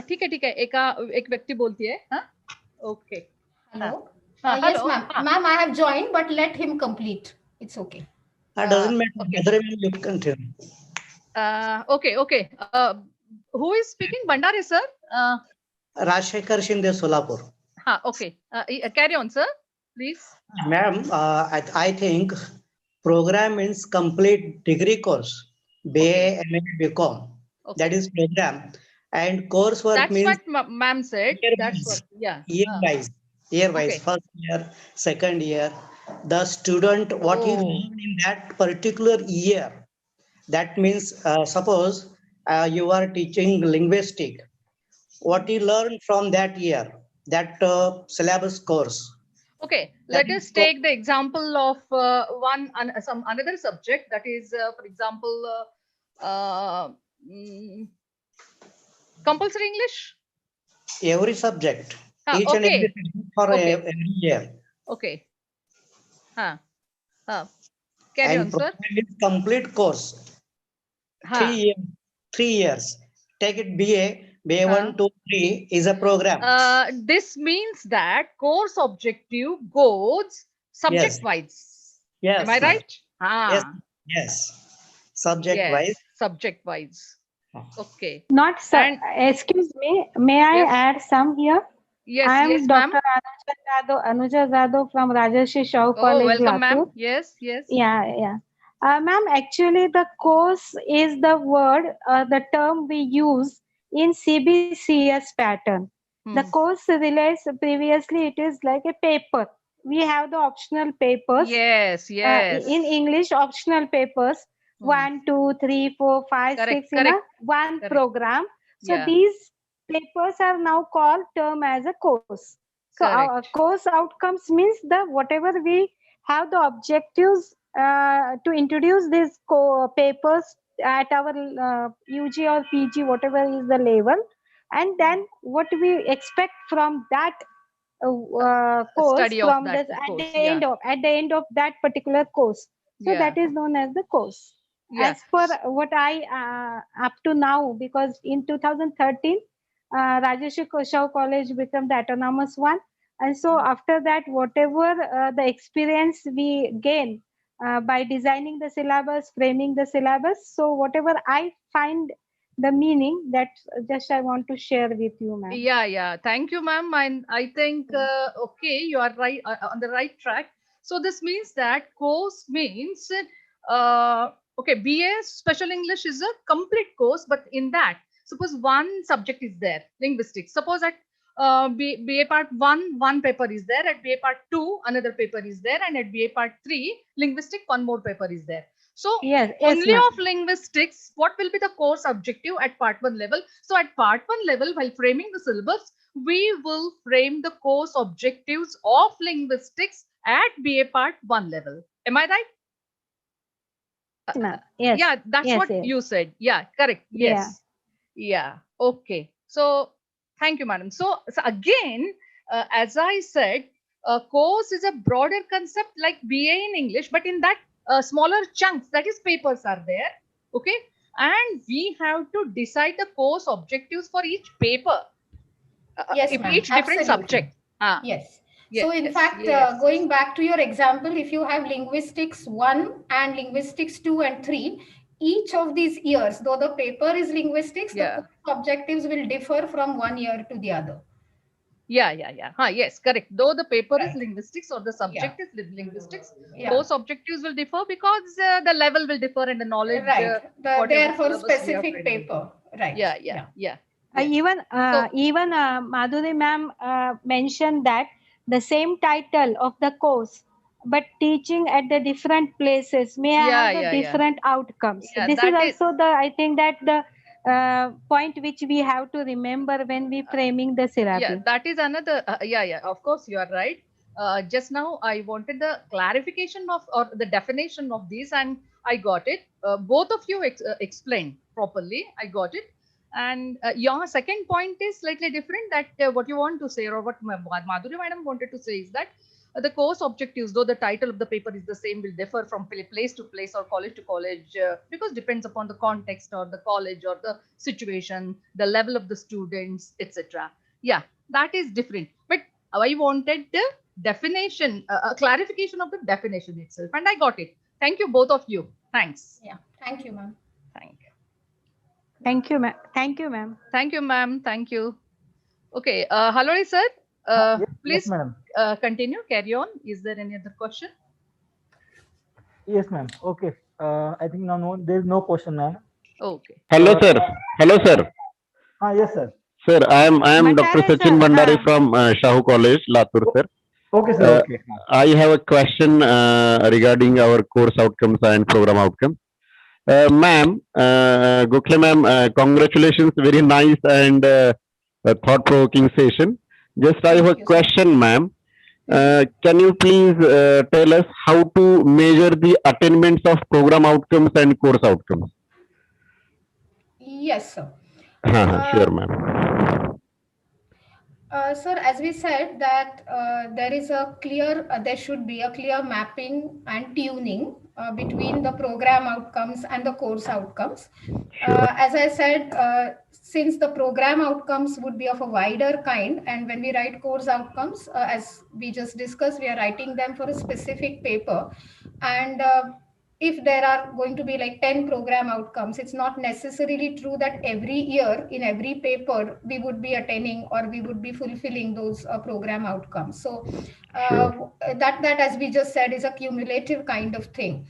Speaker 6: ठीक है एक व्यक्ति बोलती है. Okay.
Speaker 2: Hello.
Speaker 6: Hello.
Speaker 2: Yes, ma'am. Ma'am, I have joined, but let him complete. It's okay.
Speaker 9: That doesn't matter. Okay. You can continue.
Speaker 6: Okay. Who is speaking? Bhandare, sir?
Speaker 9: Rajshekhar Shinde, Solapur.
Speaker 6: Okay. Carry on, sir, please.
Speaker 9: Ma'am, I think program means complete degree course. BA, MA, BCom. Okay. That is program. And coursework
Speaker 6: That's
Speaker 9: means.
Speaker 6: That's what ma'am said. That's what, yeah.
Speaker 9: Year wise, okay. First year, second year, the student, what he learned in that particular year. That means, suppose you are teaching linguistic, what he learned from that year, that syllabus course.
Speaker 6: Okay, let us take the example of some another subject, that is, for example, compulsory English.
Speaker 9: Every subject, each and every subject for every year.
Speaker 6: Okay. Carry on, sir.
Speaker 9: Complete course. 3 years. Take it BA. BA1, 2, 3 is a program.
Speaker 6: This means that course objective goes subject wise.
Speaker 9: Yes.
Speaker 6: Am I right?
Speaker 9: Yes. Subject wise.
Speaker 6: Subject wise. Okay.
Speaker 4: Not excuse me. May I add some here?
Speaker 6: Yes.
Speaker 4: I am
Speaker 6: Dr.
Speaker 4: Anuja Jadhav from Rajarshi Shahu College.
Speaker 6: Welcome, ma'am. Yes.
Speaker 4: Yeah. Ma'am, actually, the course is the word, the term we use in CBCS pattern. The course relates, previously it is like a paper. We have the optional papers.
Speaker 6: Yes.
Speaker 4: In English, optional papers. 1, 2, 3, 4, 5, 6 in a one program. So these papers are now called term as a course. So our course outcomes means the whatever we have the objectives to introduce these papers at our UG or PG, whatever is the level, and then what we expect from that course from at the end of that particular course. So that is known as the course. As per what I up to now, because in 2013 Rajarshi Shahu College became the autonomous one, and so after that whatever the experience we gain by designing the syllabus, framing the syllabus, so whatever I find the meaning, that just I want to share with you, ma'am.
Speaker 6: Yeah. Thank you, ma'am. And I think okay, you are right on the right track. So this means that course means okay, BA Special English is a complete course, but in that, suppose one subject is there, linguistics. Suppose at BA Part 1, one paper is there. At BA Part 2, another paper is there. And at BA Part 3, linguistic, one more paper is there. So only of linguistics, what will be the course objective at Part 1 level? So at Part 1 level, while framing the syllabus, we will frame the course objectives of linguistics at BA Part 1 level. Am I right?
Speaker 4: Yes.
Speaker 6: Yeah, that's what you said. Yeah, correct. Yes. Yeah. Okay. So thank you, madam. So again, as I said, course is a broader concept like BA in English, but in that smaller chunks, that is papers are there. Okay. And we have to decide the course objectives for each paper.
Speaker 2: Yes,
Speaker 6: if
Speaker 2: ma'am.
Speaker 6: each different
Speaker 2: Absolutely.
Speaker 6: subject.
Speaker 2: Yes.
Speaker 6: Yes,
Speaker 2: So in fact,
Speaker 6: yes.
Speaker 2: going back to your example, if you have linguistics 1 and linguistics 2 and 3, each of these years, though the paper is linguistics, the
Speaker 6: Yeah.
Speaker 2: course objectives will differ from one year to the other.
Speaker 6: Yeah. Yes, correct. Though the paper is
Speaker 2: Right.
Speaker 6: linguistics or the subject is linguistics,
Speaker 2: Yeah.
Speaker 6: course objectives will differ because the level will differ and the knowledge.
Speaker 2: Right. They
Speaker 6: whatever
Speaker 2: are for
Speaker 6: syllabus we are
Speaker 2: specific
Speaker 6: trying to do.
Speaker 2: paper. Right.
Speaker 6: Yeah. Yes.
Speaker 4: Even Madhuri ma'am mentioned that the same title of the course, but teaching at the different places may have the different outcomes.
Speaker 6: Yeah,
Speaker 4: This is
Speaker 6: that is-
Speaker 4: also I think that the point which we have to remember when we framing the syllabus.
Speaker 6: Yeah, that is another. Of course, you are right. Just now, I wanted the clarification of or the definition of these, and I got it. Both of you explained properly. I got it. And your second point is slightly different. That what you want to say, or what Madhuri Madam wanted to say, is that the course objectives, though the title of the paper is the same, will differ from place to place or college to college because depends upon the context or the college or the situation, the level of the students, etc. Yeah, that is different. But I wanted the definition, a clarification of the definition itself, and I got it. Thank you, both of you. Thanks.
Speaker 2: Yeah. Thank you, ma'am.
Speaker 4: Thank you, ma'am. Thank you, ma'am.
Speaker 6: Thank you, ma'am. Thank you. Okay, Halori sir, please
Speaker 3: madam.
Speaker 6: Continue. Carry on. Is there any other question?
Speaker 3: Yes, ma'am. Okay. I think no, there is no question, ma'am.
Speaker 6: Okay.
Speaker 10: Hello, sir. Hello, sir.
Speaker 3: Yes, sir.
Speaker 10: Sir, I am Dr.
Speaker 4: Bhandare,
Speaker 10: Sachin
Speaker 4: sir.
Speaker 10: Bhandari from Shahu College, Latur, sir.
Speaker 3: Okay, sir. Okay.
Speaker 10: I have a question regarding our course outcomes and program outcomes. Ma'am, Gokhale ma'am, congratulations. Very nice and thought-provoking session. Just I have a question, ma'am. Can you please tell us how to measure the attainments of program outcomes and course outcomes?
Speaker 2: Yes, sir.
Speaker 10: Sure, ma'am.
Speaker 2: Sir, as we said that there should be a clear mapping and tuning between the program outcomes and the course outcomes. As I said, since the program outcomes would be of a wider kind, and when we write course outcomes, as we just discussed, we are writing them for a specific paper. And if there are going to be like 10 program outcomes, it's not necessarily true that every year in every paper we would be attaining or we would be fulfilling those program outcomes. So that as we just said is a cumulative kind of thing.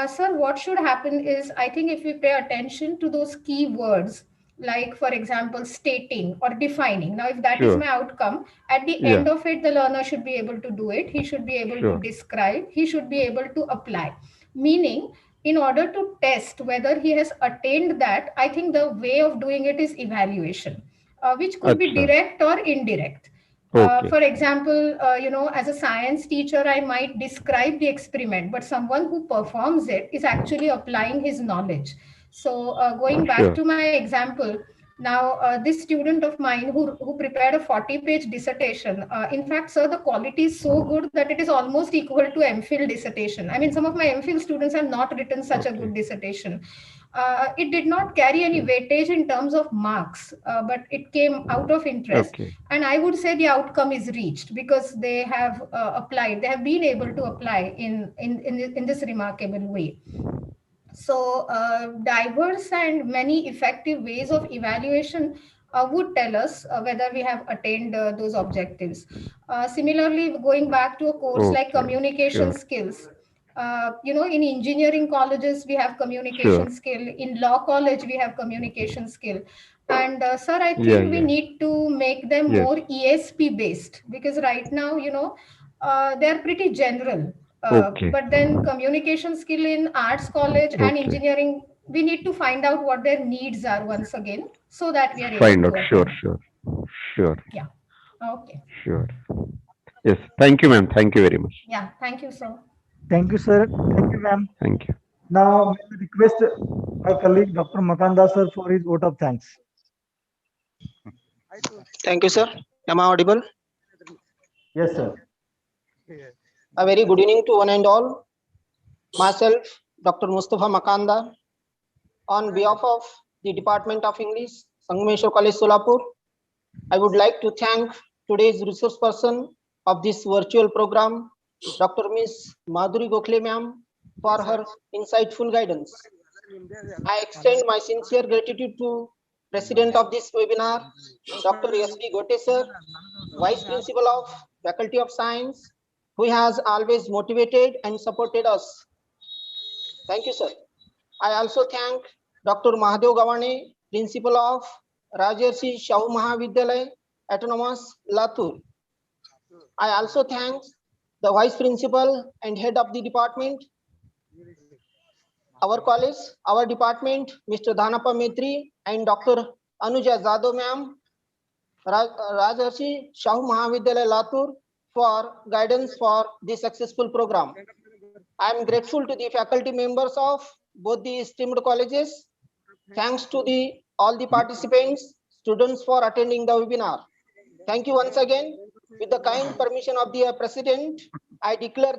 Speaker 2: Sir, what should happen is, I think if we pay attention to those key words, like for example, stating or defining. Now, if that is my outcome, at the end of it, the learner should be able to do it. He should be able to describe. He should be able to apply. Meaning, in order to test whether he has attained that, I think the way of doing it is evaluation, which could be direct or indirect. For example, as a science teacher, I might describe the experiment, but someone who performs it is actually applying his knowledge. So going back to my example, now this student of mine who prepared a 40-page dissertation, in fact, sir, the quality is so good that it is almost equal to MPhil dissertation. I mean, some of my MPhil students have not written such a good dissertation. It did not carry any weightage in terms of marks, but it came out of interest. And I would say the outcome is reached because they have applied, they have been able to apply in this remarkable way. So diverse and many effective ways of evaluation would tell us whether we have attained those objectives. Similarly, going back to a course like communication skills, in engineering colleges, we have communication skill. In law college, we have communication skill. And sir, I think we need to make them more ESP based, because right now, they're pretty general. But then communication skill in arts college and engineering, we need to find out what their needs are once again, so that we are able to
Speaker 10: Sure.
Speaker 2: Yeah. Okay.
Speaker 10: Sure. Yes. Thank you, ma'am. Thank you very much.
Speaker 2: Yeah. Thank you, sir.
Speaker 3: Thank you, sir. Thank you, ma'am.
Speaker 10: Thank you.
Speaker 3: Now, may I request my colleague, Dr. Makanda, sir, for his vote of thanks.
Speaker 11: Thank you, sir. Am I audible?
Speaker 3: Yes, sir.
Speaker 11: A very good evening to one and all. Myself, Dr. Mustafa Makanda, on behalf of the Department of English, Sangameshwar College, Solapur, I would like to thank today's resource person of this virtual program, Dr. Ms. Madhuri Gokhale ma'am, for her insightful guidance. I extend my sincere gratitude to President of this webinar, Dr. S.D. Gote sir, Vice Principal of Faculty of Science, who has always motivated and supported us. Thank you, sir. I also thank Dr. Mahadev Gawane, Principal of Rajarshi Shahu Mahavidyalaya, Autonomous, Latur. I also thank the Vice Principal and Head of the Department, our college, our department, Mr. Dhanappa Maitri and Dr. Anuja Jadhav ma'am, Rajarshi Shahu Mahavidyalaya, Latur, for guidance for the successful program. I am grateful to the faculty members of both the esteemed colleges. Thanks to all the participants, students for attending the webinar. Thank you once again. With the kind permission of the President, I declare